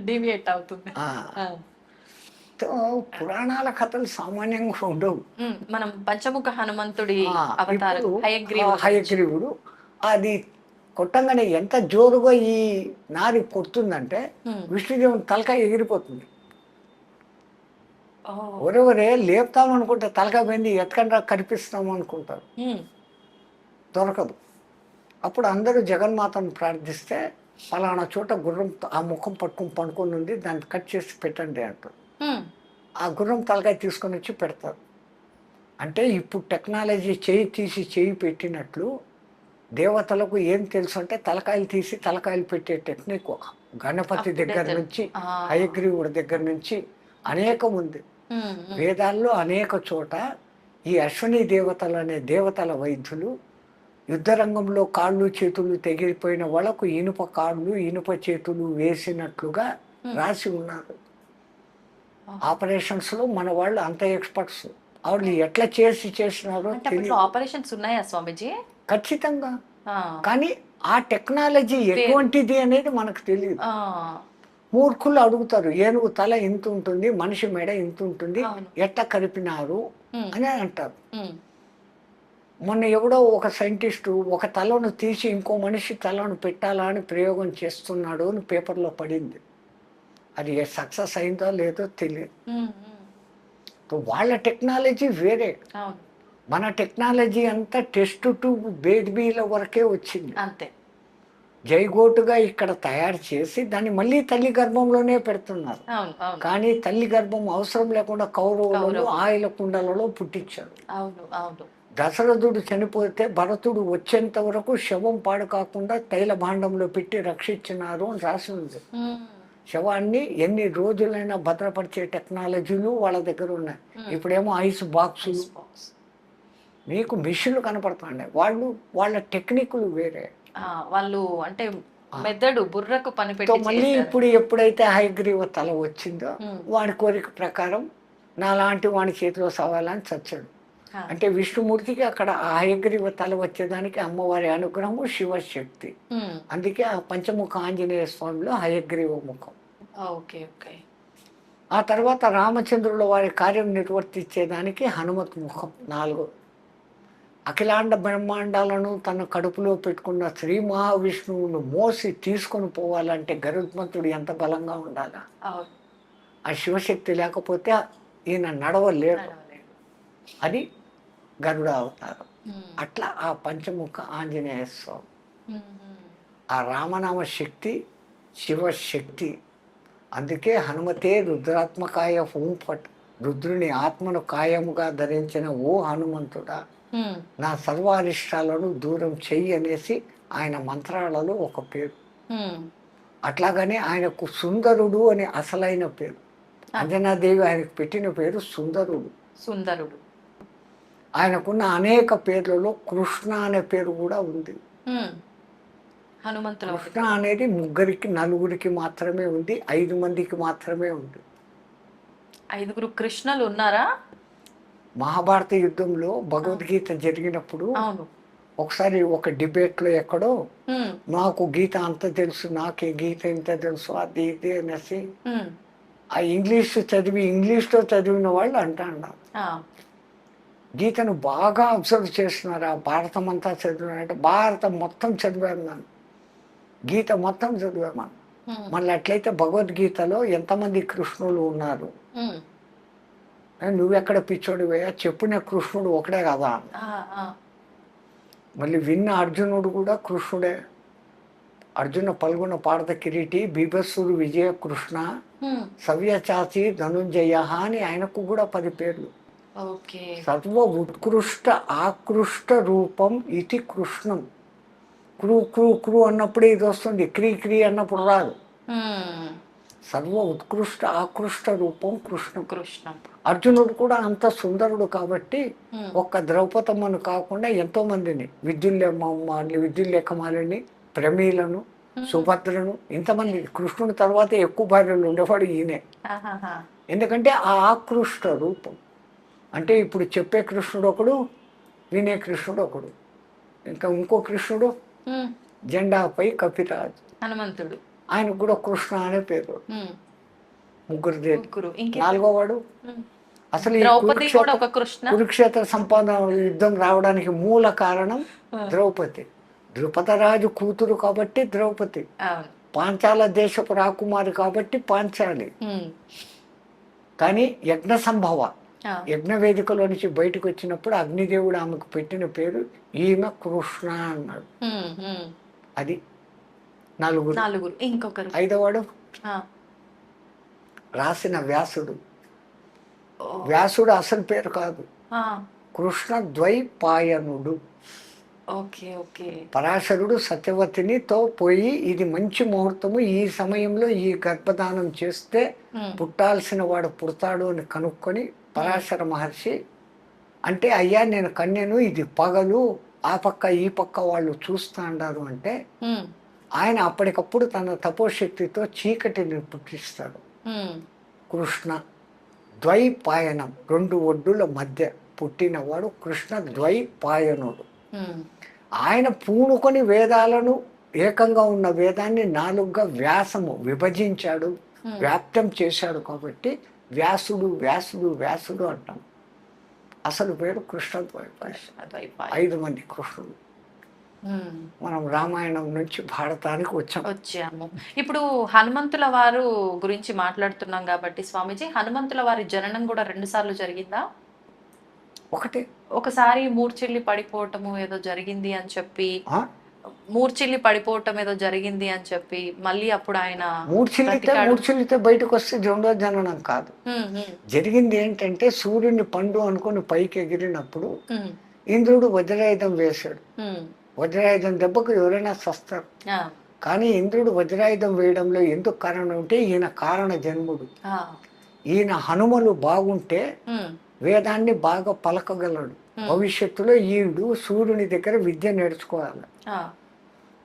డివియేట్ అవుతుంది. పురాణాల కథలు సామాన్యంగా ఉండవు. మనం పంచముఖ హనుమంతుడి హయగ్రీవుడు అది కొట్టంగానే ఎంత జోరుగా ఈ నారి కొడుతుందంటే విష్ణుదేవుని తలకాయ ఎగిరిపోతుంది. ఒరవరే లేపుతామనుకుంటే తలకాయ పోయింది, ఎత్కండ్రా కనిపిస్తాము అనుకుంటారు, దొరకదు. అప్పుడు అందరూ జగన్మాతను ప్రార్థిస్తే ఫలానా చోట గుర్రం ఆ ముఖం పట్టుకొని ఉంది, దాన్ని కట్ చేసి పెట్టండి అంటారు. ఆ గుర్రం తలకాయ తీసుకొని వచ్చి పెడతారు. అంటే ఇప్పుడు టెక్నాలజీ చేయి తీసి చేయి పెట్టినట్లు దేవతలకు ఏం తెలుసు అంటే తలకాయలు తీసి తలకాయలు పెట్టే టెక్నిక్ గణపతి దగ్గర నుంచి హయగ్రీవుడి దగ్గర నుంచి అనేకం ఉంది. వేదాల్లో అనేక చోట ఈ అశ్విని దేవతలు అనే దేవతల వైద్యులు యుద్ధరంగంలో కాళ్ళు చేతులు తెగిపోయిన వాళ్ళకు ఇనుప కాళ్ళు ఇనుప చేతులు వేసినట్లుగా రాసి ఉన్నారు. ఆపరేషన్స్ లో మన వాళ్ళు అంత ఎక్స్పర్ట్స్. వాళ్ళు ఎట్లా చేసినారో ఆపరేషన్స్ ఉన్నాయా స్వామిజీ? ఖచ్చితంగా. కానీ ఆ టెక్నాలజీ ఎటువంటిది అనేది మనకు తెలియదు. మూర్ఖులు అడుగుతారు, ఏనుగు తల ఇంత ఉంటుంది, మనిషి మెడ ఇంత ఉంటుంది, ఎట్ట కలిపినారు అని అంటారు. మొన్న ఎవడో ఒక సైంటిస్టు ఒక తలను తీసి ఇంకో మనిషి తలను పెట్టాలా అని ప్రయోగం చేస్తున్నాడు అని పేపర్లో పడింది. అది సక్సెస్ అయిందో లేదో తెలియదు. వాళ్ళ టెక్నాలజీ వేరే, అవును మన టెక్నాలజీ అంతా టెస్ట్ ట్యూబ్ బేబీల వరకే వచ్చింది. అంతే. జైగోటుగా ఇక్కడ తయారు చేసి దాన్ని మళ్ళీ తల్లి గర్భంలోనే పెడుతున్నారు. అవును అవును కానీ తల్లి గర్భం అవసరం లేకుండా కౌరవులలో ఆయిల కుండలలో పుట్టించారు. అవును అవును దశరథుడు చనిపోతే భరతుడు వచ్చేంత వరకు శవం పాడు కాకుండా తైల భాండంలో పెట్టి రక్షించినారు అని రాసి ఉంది. శవాన్ని ఎన్ని రోజులైనా భద్రపరిచే టెక్నాలజీలు వాళ్ళ దగ్గర ఉన్నాయి. ఇప్పుడేమో ఐస్ బాక్సులు, మీకు మిషన్లు కనపడుతున్నాయి. వాళ్ళ టెక్నిక్లు వేరే. వాళ్ళు అంటే మెదడు బుర్రకు పని పెట్టి మళ్ళీ ఇప్పుడు ఎప్పుడైతే హయగ్రీవ తల వచ్చిందో వాడి కోరిక ప్రకారం నాలాంటి వాడి చేతిలో సవాలని చచ్చాడు. అంటే విష్ణుమూర్తికి అక్కడ ఆ హయగ్రీవ తల వచ్చేదానికి అమ్మవారి అనుగ్రహము, శివశక్తి. అందుకే ఆ పంచముఖ ఆంజనేయ స్వామిలో హయగ్రీవ ముఖం. Okay okay. ఆ తర్వాత రామచంద్రుల వారి కార్యం నిర్వర్తించేదానికి హనుమత్ ముఖం 4. అఖిలాండ బ్రహ్మాండాలను తన కడుపులో పెట్టుకున్న శ్రీ మహావిష్ణువును మోసి తీసుకొని పోవాలంటే గరుత్మంతుడు ఎంత బలంగా ఉండాలా. ఆ శివశక్తి లేకపోతే ఈయన నడవలేడు. అది గరుడ అవతారం. అట్లా ఆ పంచముఖ ఆంజనేయ స్వామి, ఆ రామనామ శక్తి శివశక్తి. అందుకే హనుమతే రుద్రాత్మకాయ హూంఫట్, రుద్రుని ఆత్మను కాయముగా ధరించిన ఓ హనుమంతుడా నా సర్వారిష్టాలను దూరం చెయ్యి అనేసి ఆయన మంత్రాలలో ఒక పేరు. అట్లాగనే ఆయనకు సుందరుడు అని అసలైన పేరు. అంజనాదేవి ఆయనకు పెట్టిన పేరు సుందరుడు. సుందరుడు. ఆయనకున్న అనేక పేర్లలో కృష్ణ అనే పేరు కూడా ఉంది. హనుమంతుడు కృష్ణ అనేది 3, 4 మాత్రమే ఉంది, 5 మందికి మాత్రమే ఉంది. 5 కృష్ణులు ఉన్నారా? మహాభారత యుద్ధంలో భగవద్గీత జరిగినప్పుడు ఒకసారి ఒక డిబేట్లో ఎక్కడో నాకు గీత అంత తెలుసు, నాకే గీత ఇంత తెలుసు, అది ఇది అనేసి ఆ ఇంగ్లీష్లో చదివిన వాళ్ళు అంటారు. గీతను బాగా అబ్జర్వ్ చేస్తున్నారు. ఆ భారతం అంతా చదివినారంటే భారతం మొత్తం చదివాను నన్ను, గీత మొత్తం చదివాను. మళ్ళీ అట్లయితే భగవద్గీతలో ఎంతమంది కృష్ణులు ఉన్నారు, నువ్వెక్కడ పిచ్చోడివయ్యా, చెప్పిన కృష్ణుడు ఒకడే కదా. మళ్ళీ విన్న అర్జునుడు కూడా కృష్ణుడే. అర్జున పల్గొన పార్థ కిరీటి బీభత్సుడు విజయ కృష్ణ సవ్యచాచి ధనుంజయ అని ఆయనకు కూడా 10 పేర్లు. సర్వ ఉత్కృష్ట ఆకృష్ట రూపం ఇది కృష్ణం. క్రూ క్రూ క్రూ అన్నప్పుడే ఇది వస్తుంది, క్రీ క్రీ అన్నప్పుడు రాదు. సర్వ ఉత్కృష్ట ఆకృష్ట రూపం కృష్ణం. అర్జునుడు కూడా అంత సుందరుడు కాబట్టి ఒక్క ద్రౌపదమ్మను కాకుండా ఎంతో మందిని, విద్యుల్లేఖమాలని, ప్రమీలను, సుభద్రను, ఇంతమంది. కృష్ణుడి తర్వాత ఎక్కువ భార్యలు ఉండేవాడు ఈయనే. ఎందుకంటే ఆ ఆకృష్ట రూపం. అంటే ఇప్పుడు చెప్పే కృష్ణుడు ఒకడు, వినే కృష్ణుడు ఒకడు, ఇంకా ఇంకో కృష్ణుడు జెండాపై కపిరాజు హనుమంతుడు, ఆయనకు కూడా కృష్ణ అనే పేరు. 3. 4వ వాడు అసలు ఈ కురుక్షేత్ర సంపాదన యుద్ధం రావడానికి మూల కారణం ద్రౌపది. ద్రుపదరాజు కూతురు కాబట్టి ద్రౌపది, పాంచాల దేశపు రాకుమారి కాబట్టి పాంచాలి. కానీ యజ్ఞ సంభవ యజ్ఞ వేదికలో నుంచి బయటకు వచ్చినప్పుడు అగ్నిదేవుడు ఆమెకు పెట్టిన పేరు ఈమె కృష్ణ అన్నాడు. అది 4. ఇంకొకరు 5వ రాసిన వ్యాసుడు. వ్యాసుడు అసలు పేరు కాదు, కృష్ణ ద్వైపాయనుడు. పరాశరుడు సత్యవతినితో పోయి ఇది మంచి ముహూర్తము, ఈ సమయంలో ఈ గర్భధానం చేస్తే పుట్టాల్సిన వాడు పుడతాడు అని కనుక్కొని పరాశర మహర్షి అంటే, అయ్యా నేను కన్యను, ఇది పగలు, ఆ పక్క ఈ పక్క వాళ్ళు చూస్తా అన్నారు అంటే ఆయన అప్పటికప్పుడు తన తపోశక్తితో చీకటిని పుట్టిస్తాడు. కృష్ణ ద్వైపాయనం, 2 ఒడ్డుల మధ్య పుట్టినవాడు కృష్ణ ద్వైపాయనుడు. ఆయన పూనుకొని వేదాలను, ఏకంగా ఉన్న వేదాన్ని 4గా వ్యాసము విభజించాడు, వ్యాప్తం చేశాడు. కాబట్టి వ్యాసుడు వ్యాసుడు వ్యాసుడు అంటాం. అసలు పేరు కృష్ణద్వైపాయన. కృష్ణద్వైపాయన. 5 మంది కృష్ణులు. మనం రామాయణం నుంచి భారతానికి వచ్చాము. ఇప్పుడు హనుమంతుల వారు గురించి మాట్లాడుతున్నాం కాబట్టి స్వామీజీ, హనుమంతుల వారి జననం కూడా 2 సార్లు జరిగిందా? ఒకటే. ఒకసారి మూర్ఛిల్లి పడిపోవటము ఏదో జరిగింది అని చెప్పి, మూర్ఛిల్లి పడిపోవటం ఏదో జరిగింది అని చెప్పి మళ్ళీ అప్పుడు ఆయన మూర్ఛిల్లితే బయటకు వస్తే రెండో జననం కాదు. జరిగింది ఏంటంటే సూర్యుని పండు అనుకుని పైకి ఎగిరినప్పుడు ఇంద్రుడు వజ్రాయుధం వేశాడు. వజ్రాయుధం దెబ్బకు ఎవరైనా సస్తారు. కానీ ఇంద్రుడు వజ్రాయుధం వేయడంలో ఎందుకు కారణం అంటే ఈయన కారణ జన్ముడు. ఈయన హనుమలు బాగుంటే వేదాన్ని బాగా పలకగలడు. భవిష్యత్తులో ఈడు సూర్యుని దగ్గర విద్య నేర్చుకోవాలి.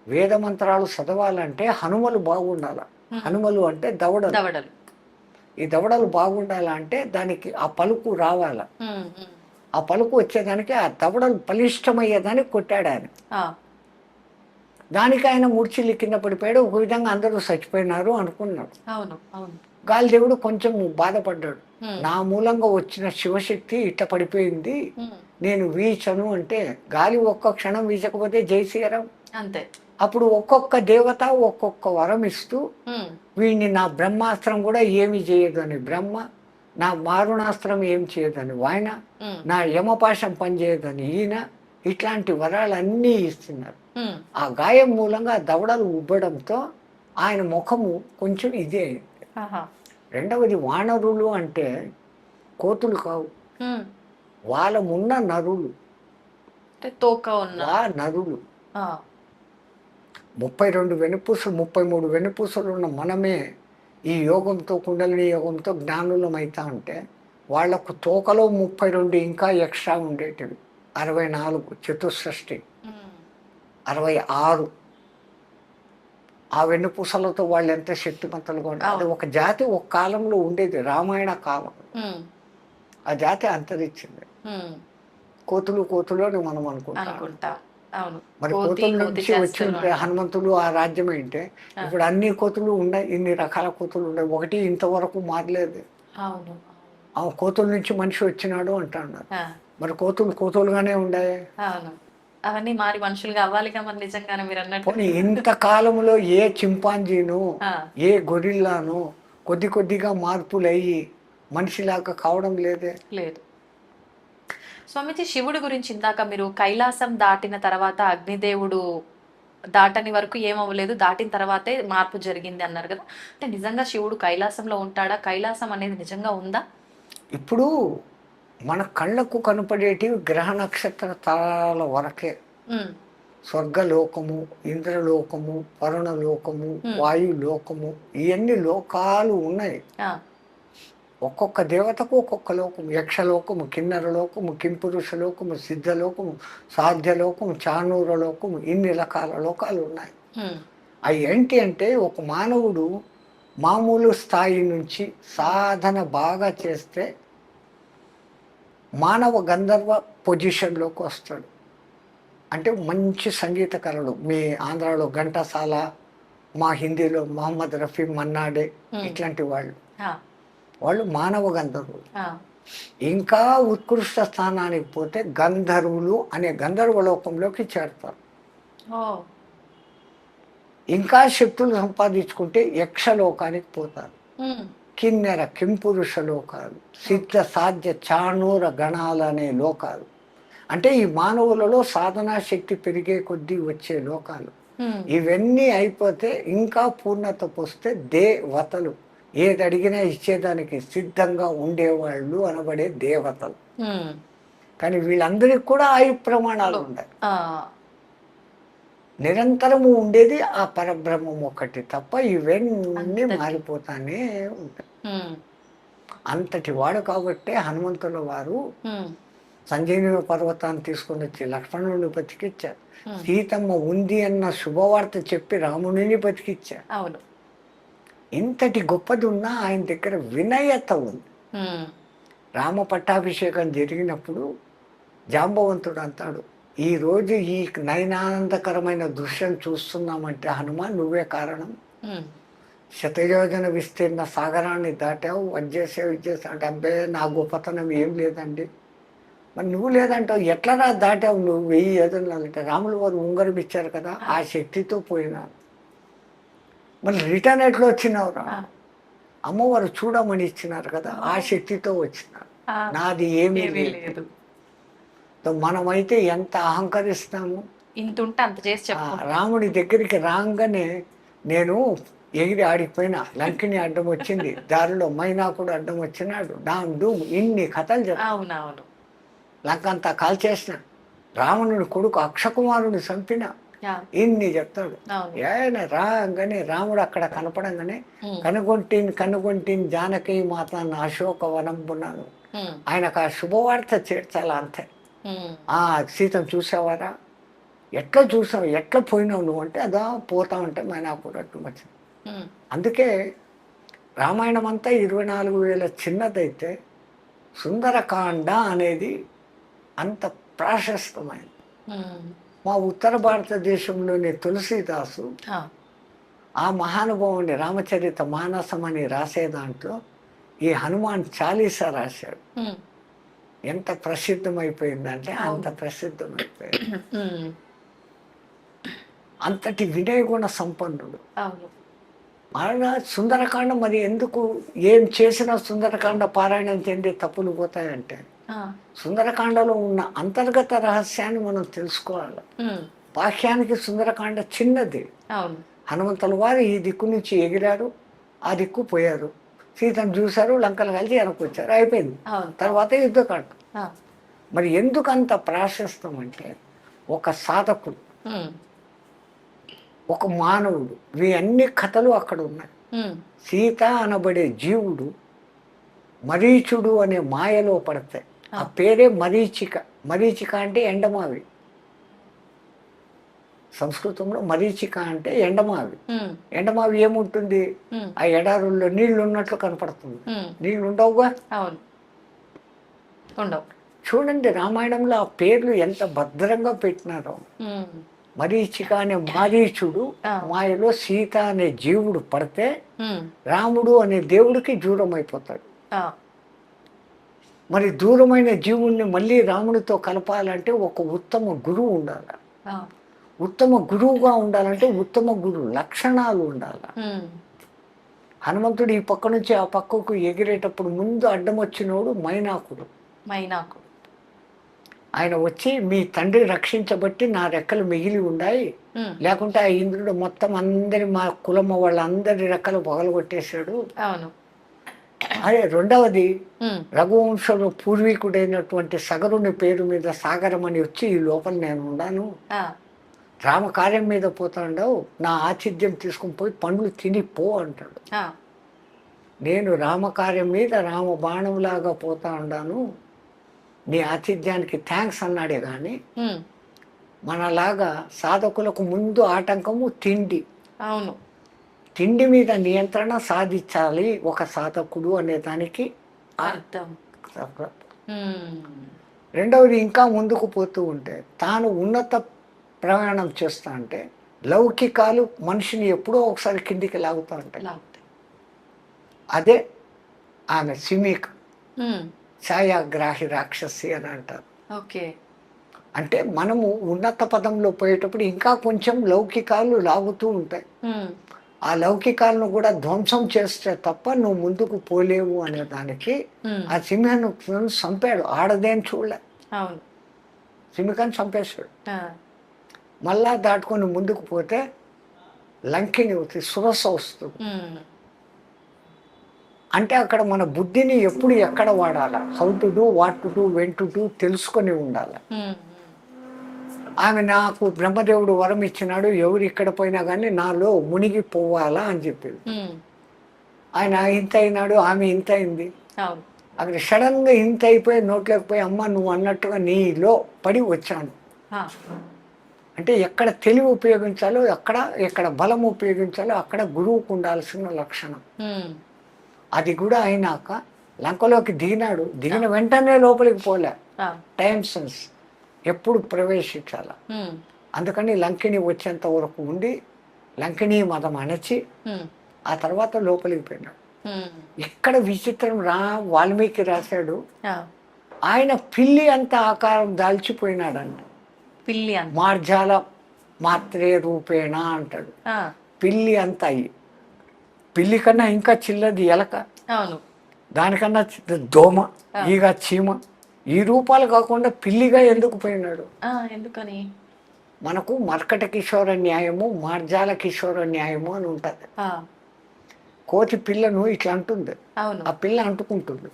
వేద మంత్రాలు చదవాలంటే హనుమలు బాగుండాల. హనుమలు అంటే దవడలు. ఈ దవడలు బాగుండాలంటే దానికి ఆ పలుకు రావాల. ఆ పలుకు వచ్చేదానికి ఆ దవడలు బలిష్టమయ్యేదానికి కొట్టాడు ఆయన. దానికి ఆయన మూర్ఛిల్లి కింద పడిపోయాడు. ఒక విధంగా అందరూ చచ్చిపోయినారు అనుకున్నాడు. గాలిదేవుడు కొంచెం బాధపడ్డాడు. నా మూలంగా వచ్చిన శివశక్తి ఇట్ట పడిపోయింది, నేను వీచను అంటే గాలి ఒక్క క్షణం వీచకపోతే జై శ్రీరామ్ అంతే. అప్పుడు ఒక్కొక్క దేవత ఒక్కొక్క వరం ఇస్తూ వీడిని నా బ్రహ్మాస్త్రం కూడా ఏమి చేయదు అని బ్రహ్మ, నా మారుణాస్త్రం ఏం చేయదని ఆయన, నా యమపాశం పనిచేయదని ఈయన, ఇట్లాంటి వరాలన్నీ ఇస్తున్నారు. ఆ గాయం మూలంగా దవడలు ఉబ్బడంతో ఆయన ముఖము కొంచెం ఇదే అయింది. రెండవది వానరులు అంటే కోతులు కావు, వాళ్ళమున్న నరులు, నరులు. 32 వెనుపూసలు 33 వెనుపూసలు ఉన్న మనమే ఈ యోగంతో కుండలిని యోగంతో జ్ఞానులం అవుతా ఉంటే వాళ్లకు తోకలో 32 ఇంకా ఎక్స్ట్రా ఉండేటివి. 64 చతుషష్ఠి 66 ఆ వెన్నుపూసలతో వాళ్ళు ఎంత శక్తిమంతులుగా ఉంటారు. అది ఒక జాతి ఒక కాలంలో ఉండేది, రామాయణ కాలం. ఆ జాతి అంతరించింది. కోతులు అని మనం అనుకుంటాం. మరి కోతుల నుంచి వచ్చి ఉంటే హనుమంతుడు ఆ రాజ్యం ఏంటే ఇప్పుడు అన్ని కోతులు ఉన్నాయి, ఇన్ని రకాల కోతులు ఉన్నాయి, ఒకటి ఇంతవరకు మారలేదు. ఆ కోతుల నుంచి మనిషి వచ్చినాడు అంటున్నారు. మరి కోతులుగానే ఉన్నాయి. అవన్నీ మారి మనుషులుగా అవ్వాలిగా మరి నిజంగానే మీరు అన్నట్టు. ఇంత కాలంలో ఏ చింపాంజీను ఏ గొరిల్లాను కొద్దిగా మార్పులు అయ్యి మనిషిలాగా కావడం లేదు. స్వామిజీ, శివుడి గురించి ఇందాక మీరు కైలాసం దాటిన తర్వాత అగ్నిదేవుడు దాటని వరకు ఏమవ్వలేదు, దాటిన తర్వాతే మార్పు జరిగింది అన్నారు కదా. అంటే నిజంగా శివుడు కైలాసంలో ఉంటాడా? కైలాసం అనేది నిజంగా ఉందా? ఇప్పుడు మన కళ్ళకు కనపడేటివి గ్రహ నక్షత్ర తారాల వరకే. స్వర్గలోకము, ఇంద్రలోకము, వరుణలోకము, వాయులోకము, ఇవన్నీ లోకాలు ఉన్నాయి. ఒక్కొక్క దేవతకు ఒక్కొక్క లోకము. యక్షలోకము, కిన్నరలోకము, కింపురుషలోకము, సిద్ధలోకము, సాధ్యలోకము, చానూరలోకము, ఇన్ని రకాల లోకాలు ఉన్నాయి. అవి ఏంటి అంటే ఒక మానవుడు మామూలు స్థాయి నుంచి సాధన బాగా చేస్తే మానవ గంధర్వ పొజిషన్లోకి వస్తాడు. అంటే మంచి సంగీతకారుడు, మీ ఆంధ్రాలో ఘంటసాల, మా హిందీలో మహమ్మద్ రఫీ, మన్నాడే, ఇట్లాంటి వాళ్ళు మానవ గంధర్వులు. ఇంకా ఉత్కృష్ట స్థానానికి పోతే గంధర్వులు అనే గంధర్వలోకంలోకి చేరతారు. ఇంకా శక్తులు సంపాదించుకుంటే యక్షలోకానికి పోతారు. కిన్నెర, కింపురుష లోకాలు, సిద్ధ, సాధ్య, చాణూర గణాలు అనే లోకాలు. అంటే ఈ మానవులలో సాధనా శక్తి పెరిగే కొద్దీ వచ్చే లోకాలు. ఇవన్నీ అయిపోతే ఇంకా పూర్ణత పోస్తే దేవతలు, ఏది అడిగినా ఇచ్చేదానికి సిద్ధంగా ఉండేవాళ్ళు అనబడే దేవతలు. కానీ వీళ్ళందరికీ కూడా ఆయు ప్రమాణాలు ఉన్నాయి. నిరంతరము ఉండేది ఆ పరబ్రహ్మం ఒకటి తప్ప ఇవన్నీ మారిపోతానే ఉంటాయి. అంతటి వాడు కాబట్టి హనుమంతుల వారు సంజీవని పర్వతాన్ని తీసుకొని వచ్చి లక్ష్మణుని బతికిచ్చారు. సీతమ్మ ఉంది అన్న శుభవార్త చెప్పి రాముడిని బతికిచ్చారు. అవును. ఇంతటి గొప్పది ఉన్నా ఆయన దగ్గర వినయత ఉంది. రామ పట్టాభిషేకం జరిగినప్పుడు జాంబవంతుడు అంటాడు, ఈరోజు ఈ నయనానందకరమైన దృశ్యం చూస్తున్నామంటే హనుమాన్ నువ్వే కారణం. శతయోజన విస్తీర్ణ సాగరాన్ని దాటావు, వచ్చేసావు, ఇచ్చేసావు అంటే అబ్బాయి నా గొప్పతనం ఏం లేదండి, మరి నువ్వు లేదంటావు, ఎట్లా రా దాటావు నువ్వు 1000 యోజనాలంటే? రాములు వారు ఉంగరం ఇచ్చారు కదా, ఆ శక్తితో పోయినాను. మళ్ళీ రిటర్న్ ఎట్లా వచ్చినావురా? ఆ, అమ్మవారు చూడమని ఇచ్చినారు కదా, ఆ శక్తితో వచ్చినారు. ఆ, నాది ఏమీ ఏమీ లేదు. లేదు. మనమైతే ఎంత అహంకరిస్తాము. ఇంత ఉంటే అంత చేసి చెప్పు. రాముడి దగ్గరికి రాగానే నేను ఎగిరి ఆడిపోయినా, లంకిని అడ్డం వచ్చింది, దారిలో మైనాకుడు అడ్డం వచ్చినాడు, డామ్ డూమ్ ఇన్ని కథలు చెప్తా. అవునవును. లంక అంతా కాల్చేసిన, రావణుడి కొడుకు అక్షకుమారుని చంపిన, ఆ, ఇన్ని చెప్తాడు. అవును. ఆయన రాగానే రాముడు అక్కడ కనపడంగానే ఉమ్, కనుగొంటిని జానకి మాత అశోక వనంబున్నాను. ఉమ్, ఆయనకు ఆ శుభవార్త చేర్చాలా అంతే. ఉమ్, ఆ సీతను చూసావారా, ఎట్లా చూసావు, ఎట్లా పోయినావు నువ్వు అంటే, అదా పోతా ఉంటే మైనాకుడు అడ్డం వచ్చింది. ఉమ్, అందుకే రామాయణం అంతా 24,000 చిన్నదైతే సుందరకాండ అనేది అంత ప్రాశస్తమైనది. ఉమ్, మా ఉత్తర భారతదేశంలోని తులసీదాసు ఆ, ఆ మహానుభావుని రామచరిత మానసం అని రాసే దాంట్లో ఈ హనుమాన్ చాలీసా రాశాడు. ఉమ్, ఎంత ప్రసిద్ధమైపోయిందంటే అంత ప్రసిద్ధమైపోయింది. ఉమ్, అంతటి వినయగుణ సంపన్నుడు. అవును. మరణ సుందరకాండ మరి ఎందుకు, ఏం చేసినా సుందరకాండ పారాయణం చెందే తప్పులు పోతాయంటే, ఆ, సుందరకాండలో ఉన్న అంతర్గత రహస్యాన్ని మనం తెలుసుకోవాలి. ఉమ్, వాక్యానికి సుందరకాండ చిన్నది. అవును. హనుమంతుల వారు ఈ దిక్కు నుంచి ఎగిరారు, ఆ దిక్కు పోయారు, సీతను చూశారు, లంకలు కలిసి వెనక్కి వచ్చారు, అయిపోయింది. అవును. తర్వాత యుద్ధకాండ. ఆ, మరి ఎందుకు అంత ప్రాశస్తం అంటే, ఒక సాధకుడు, ఉమ్, ఒక మానవుడు, ఇవి అన్ని కథలు అక్కడ ఉన్నాయి. ఉమ్, సీత అనబడే జీవుడు మరీచుడు అనే మాయలో పడతాయి. ఆ పేరే మరీచిక. మరీచిక అంటే ఎండమావి. సంస్కృతంలో మరీచిక అంటే ఎండమావి. ఉమ్, ఎండమావి ఏముంటుంది, ఉమ్, ఆ ఎడారుల్లో నీళ్లు ఉన్నట్లు కనపడుతుంది. ఉమ్, నీళ్లు ఉండవుగా. అవును, ఉండవు. చూడండి రామాయణంలో ఆ పేర్లు ఎంత భద్రంగా పెట్టినారో. ఉమ్, మరీచిక అనే మారీచుడు ఆ. మాయలో సీత అనే జీవుడు పడితే ఉమ్, రాముడు అనే దేవుడికి దూరం అయిపోతాడు. ఆ, మరి దూరమైన జీవుణ్ణి మళ్ళీ రాముడితో కలపాలంటే ఒక ఉత్తమ గురువు ఉండాలి. ఆ, ఉత్తమ గురువుగా ఉండాలంటే ఉత్తమ గురువు లక్షణాలు ఉండాలి. ఉమ్, హనుమంతుడు ఈ పక్క నుంచి ఆ పక్కకు ఎగిరేటప్పుడు ముందు అడ్డం వచ్చినోడు మైనాకుడు. మైనాకు. ఆయన వచ్చి, మీ తండ్రి రక్షించబట్టి నా రెక్కలు మిగిలి ఉన్నాయి, ఉమ్, లేకుంటే ఆ ఇంద్రుడు మొత్తం అందరి మా కులమ్మ వాళ్ళందరి రెక్కలు పగలగొట్టేశాడు. అవును. అదే రెండవది, ఉమ్, రఘువంశంలో పూర్వీకుడైనటువంటి సగరుని పేరు మీద సాగరం అని వచ్చి, ఈ లోపల నేను ఉన్నాను, ఆ, రామకార్యం మీద పోతాండవు, నా ఆతిథ్యం తీసుకుని పోయి పండ్లు తిని పో అంటాడు. ఆ, నేను రామకార్యం మీద రామ బాణంలాగా పోతా ఉన్నాను, నీ ఆతిథ్యానికి థ్యాంక్స్ అన్నాడే కానీ, ఉమ్, మనలాగా సాధకులకు ముందు ఆటంకము తిండి. అవును. తిండి మీద నియంత్రణ సాధించాలి ఒక సాధకుడు అనే దానికి అర్థం. ఉమ్, రెండవది, ఇంకా ముందుకు పోతూ ఉంటే తాను ఉన్నత ప్రయాణం చేస్తా అంటే లౌకికాలు మనిషిని ఎప్పుడో ఒకసారి కిందికి లాగుతూ ఉంటాయి. లాగుతాయి. అదే ఆమె సిమిక, ఉమ్, ఛాయాగ్రాహి రాక్షసి అని అంటారు. ఓకే. అంటే మనము ఉన్నత పదంలో పోయేటప్పుడు ఇంకా కొంచెం లౌకికాలు లాగుతూ ఉంటాయి. ఉమ్, ఆ లౌకికాలను కూడా ధ్వంసం చేస్తే తప్ప నువ్వు ముందుకు పోలేవు అనే దానికి ఉమ్, ఆ సింహాన్ని చంపాడు. ఆడదేం చూడలే, అవును. సింహికని చంపేశాడు. ఆ, మళ్ళా దాటుకొని ముందుకు పోతే లంకిని అవుతుంది, సురస వస్తుంది. ఉమ్, అంటే అక్కడ మన బుద్ధిని ఎప్పుడు ఎక్కడ వాడాలి, how to do, what to do, when to do తెలుసుకొని ఉండాలి. ఉమ్, ఆమె నాకు బ్రహ్మదేవుడు వరం ఇచ్చినాడు, ఎవరు ఇక్కడ పోయినా కానీ నాలో మునిగిపోవాలా అని చెప్పింది. ఉమ్, ఆయన ఇంత అయినాడు, ఆమె ఇంత అయింది. అవును. అక్కడ సడన్గా ఇంత అయిపోయి నోట్లోకి పోయి, అమ్మ నువ్వు అన్నట్టుగా నీలో పడి వచ్చాను ఆ, అంటే ఎక్కడ తెలివి ఉపయోగించాలో, ఎక్కడ బలం ఉపయోగించాలో అక్కడ గురువుకు ఉండాల్సిన లక్షణం. ఉమ్, అది కూడా అయినాక లంకలోకి దిగినాడు, దిగిన వెంటనే లోపలికి పోలే, ఆ, టైం సెన్స్ ఎప్పుడు ప్రవేశించాల. ఉమ్, అందుకని లంకిని వచ్చేంత వరకు ఉండి లంకిని మతం అణచి ఉమ్, ఆ తర్వాత లోపలికి పోయినాడు. ఉమ్, ఇక్కడ విచిత్రం వాల్మీకి రాశాడు, ఆ, ఆయన పిల్లి అంత ఆకారం దాల్చిపోయినాడంట. పిల్లి అంత మార్జాల మాత్రే రూపేణ అంటాడు. ఆ, పిల్లి అంత అయ్యి, పిల్లి కన్నా ఇంకా చిన్నది ఎలక, అవును. దానికన్నా దోమ, ఈగ, చీమ, ఈ రూపాలు కాకుండా పిల్లిగా ఎందుకు పోయినాడు? ఎందుకని? మనకు మర్కట కిషోర న్యాయము, మార్జాల కిషోర న్యాయము అని ఉంటుంది. ఆ, కోతి పిల్లను ఇట్లా అంటుంది, అవును. ఆ పిల్ల అంటుకుంటుంది.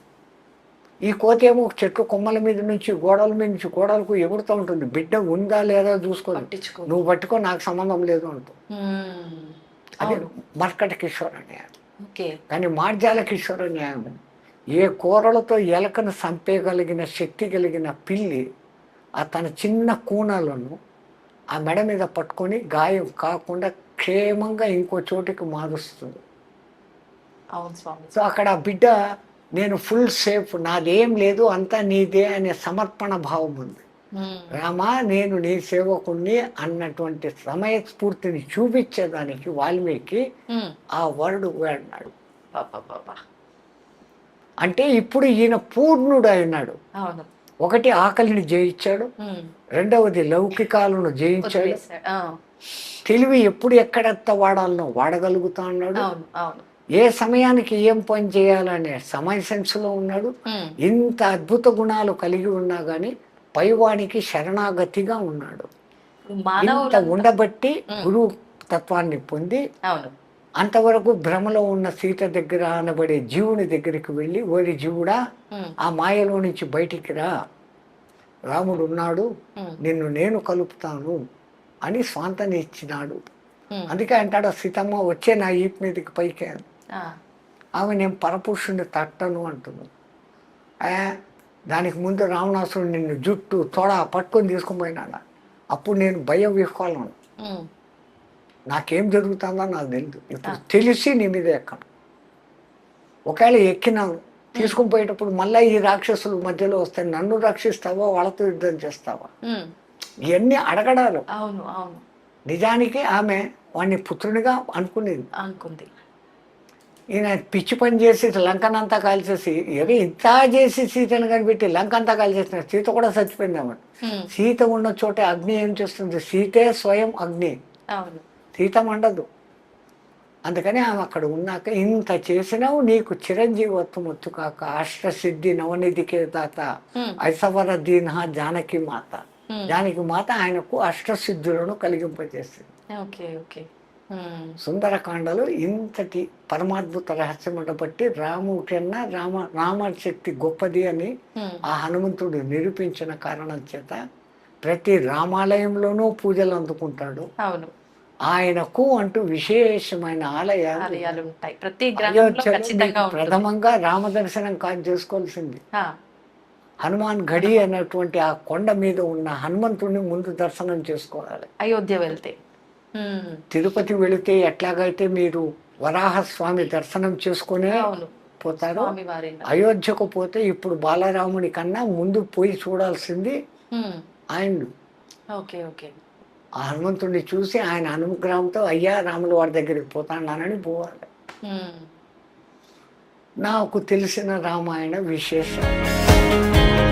ఈ కోతి ఏమో చెట్టు కొమ్మల మీద నుంచి గోడల మీద నుంచి గోడలకు ఎగురుతూ ఉంటుంది. బిడ్డ ఉందా లేదా చూసుకో, పట్టించుకో. నువ్వు పట్టుకో, నాకు సంబంధం లేదు అంటూ. మ్మ్. అది అవును. మర్కట కిషోర న్యాయం. ఓకే. కానీ మార్జాల కిషోర న్యాయం, ఏ కూరలతో ఎలకను చంపేయగలిగిన శక్తి కలిగిన పిల్లి ఆ తన చిన్న కూనలను ఆ మెడ మీద పట్టుకొని గాయం కాకుండా క్షేమంగా ఇంకో చోటికి మారుస్తుంది. అవును స్వామి. సో అక్కడ ఆ బిడ్డ నేను ఫుల్ సేఫ్, నాదేం లేదు, అంతా నీదే అనే సమర్పణ భావం ఉంది. మ్మ్. రామా నేను నీ సేవకుణ్ణి అన్నటువంటి సమయస్ఫూర్తిని చూపించేదానికి వాల్మీకి మ్మ్. ఆ వరుడు వాడినాడు. పాపా. అంటే ఇప్పుడు ఈయన పూర్ణుడు అయినాడు. అవును. ఒకటి ఆకలిని జయించాడు, మ్మ్. రెండవది లౌకికాలను జయించాడు, వదిలేశాడు. ఆ, తెలివి ఎప్పుడు ఎక్కడెత్త వాడాలనో వాడగలుగుతా ఉన్నాడు, అవును. అవును. ఏ సమయానికి ఏం పని చేయాలనే సమయ సెన్స్లో ఉన్నాడు. మ్మ్. ఇంత అద్భుత గుణాలు కలిగి ఉన్నా కానీ పైవానికి శరణాగతిగా ఉన్నాడు. ఇంత మానవులు. ఉండబట్టి గురువు తత్వాన్ని పొంది అవును. అంతవరకు భ్రమలో ఉన్న సీత దగ్గర అనబడే జీవుని దగ్గరికి వెళ్ళి, ఓరి జీవుడా మ్మ్. ఆ మాయలో నుంచి బయటికి రా, రాముడు ఉన్నాడు, మ్మ్. నిన్ను నేను కలుపుతాను అని స్వాంతని ఇచ్చినాడు. మ్మ్. అందుకే అంటాడు, సీతమ్మ వచ్చే నా ఈపు మీదకి పైకి అని. ఆ, ఆమె నేను పరపురుషుని తట్టను అంటున్నాను. దానికి ముందు రావణాసురుడు నిన్ను జుట్టు తొడ పట్టుకొని తీసుకుని పోయినాడు. అప్పుడు నేను భయం విహ్వాలను, మ్మ్. నాకేం జరుగుతుందో నాకు తెలియదు. ఇప్పుడు తెలిసి నీ మీద ఎక్కను. ఒకవేళ ఎక్కినాను, తీసుకుని పోయేటప్పుడు మళ్ళీ ఈ రాక్షసులు మధ్యలో వస్తాయి, నన్ను రక్షిస్తావా వాళ్ళతో యుద్ధం చేస్తావా, మ్మ్. ఇవన్నీ అడగడాలు. అవును. అవును. నిజానికి ఆమె వాడిని పుత్రునిగా అనుకునేది. అనుకుంది. ఈయన పిచ్చి పని చేసి లంకనంతా కాల్చేసి, ఏదో ఇంత చేసి సీతను కనిపెట్టి లంకంతా కాల్చేసిన, సీత కూడా చచ్చిపోయింది ఆమె. మ్మ్. సీత ఉన్న చోటే అగ్ని ఏం చేస్తుంది? సీతే స్వయం అగ్ని, అవును. సీత మండదు. అందుకని ఆమె అక్కడ ఉన్నాక, ఇంత చేసినావు నీకు చిరంజీవత్వం వచ్చు కాక, అష్టసిద్ధి నవనిధికే దాత మ్మ్. ఐసవర దీన జానకి మాత. మ్మ్. జానకి మాత ఆయనకు అష్టసిద్ధులను కలిగింపజేసింది. ఓకే. ఓకే. మ్మ్. సుందరకాండలో ఇంతటి పరమాద్భుత రహస్యం బట్టి రాముడి కన్నా రామశక్తి గొప్పది అని మ్మ్. ఆ హనుమంతుడు నిరూపించిన కారణం చేత ప్రతి రామాలయంలోనూ పూజలు అందుకుంటాడు. అవును. ఆయనకు అంటూ విశేషమైన ఆలయాలు ఆలయాలు ఉంటాయి ప్రతి గ్రంథంలో అయోధ్యలో ఖచ్చితంగా మీకు ఉంటుంది. ప్రథమంగా రామదర్శనం కాదు చేసుకోవాల్సింది. ఆ, హనుమాన్ గడి అనేటువంటి ఆ కొండ మీద ఉన్న హనుమంతుడిని ముందు దర్శనం చేసుకోవాలి. అయోధ్య వెళ్తే. మ్మ్. తిరుపతి వెళితే ఎట్లాగైతే మీరు వరాహస్వామి దర్శనం చేసుకునే అవును. పోతారో, స్వామివారి. అయోధ్యకు పోతే ఇప్పుడు బాలరాముని కన్నా ముందు పోయి చూడాల్సింది మ్మ్. ఆయన. ఓకే. ఓకే. ఆ హనుమంతుడిని చూసి ఆయన అనుగ్రహంతో అయ్యా రాముల వారి దగ్గరికి పోతానని పోవాలి. మ్మ్. నాకు తెలిసిన రామాయణ విశేషాలు.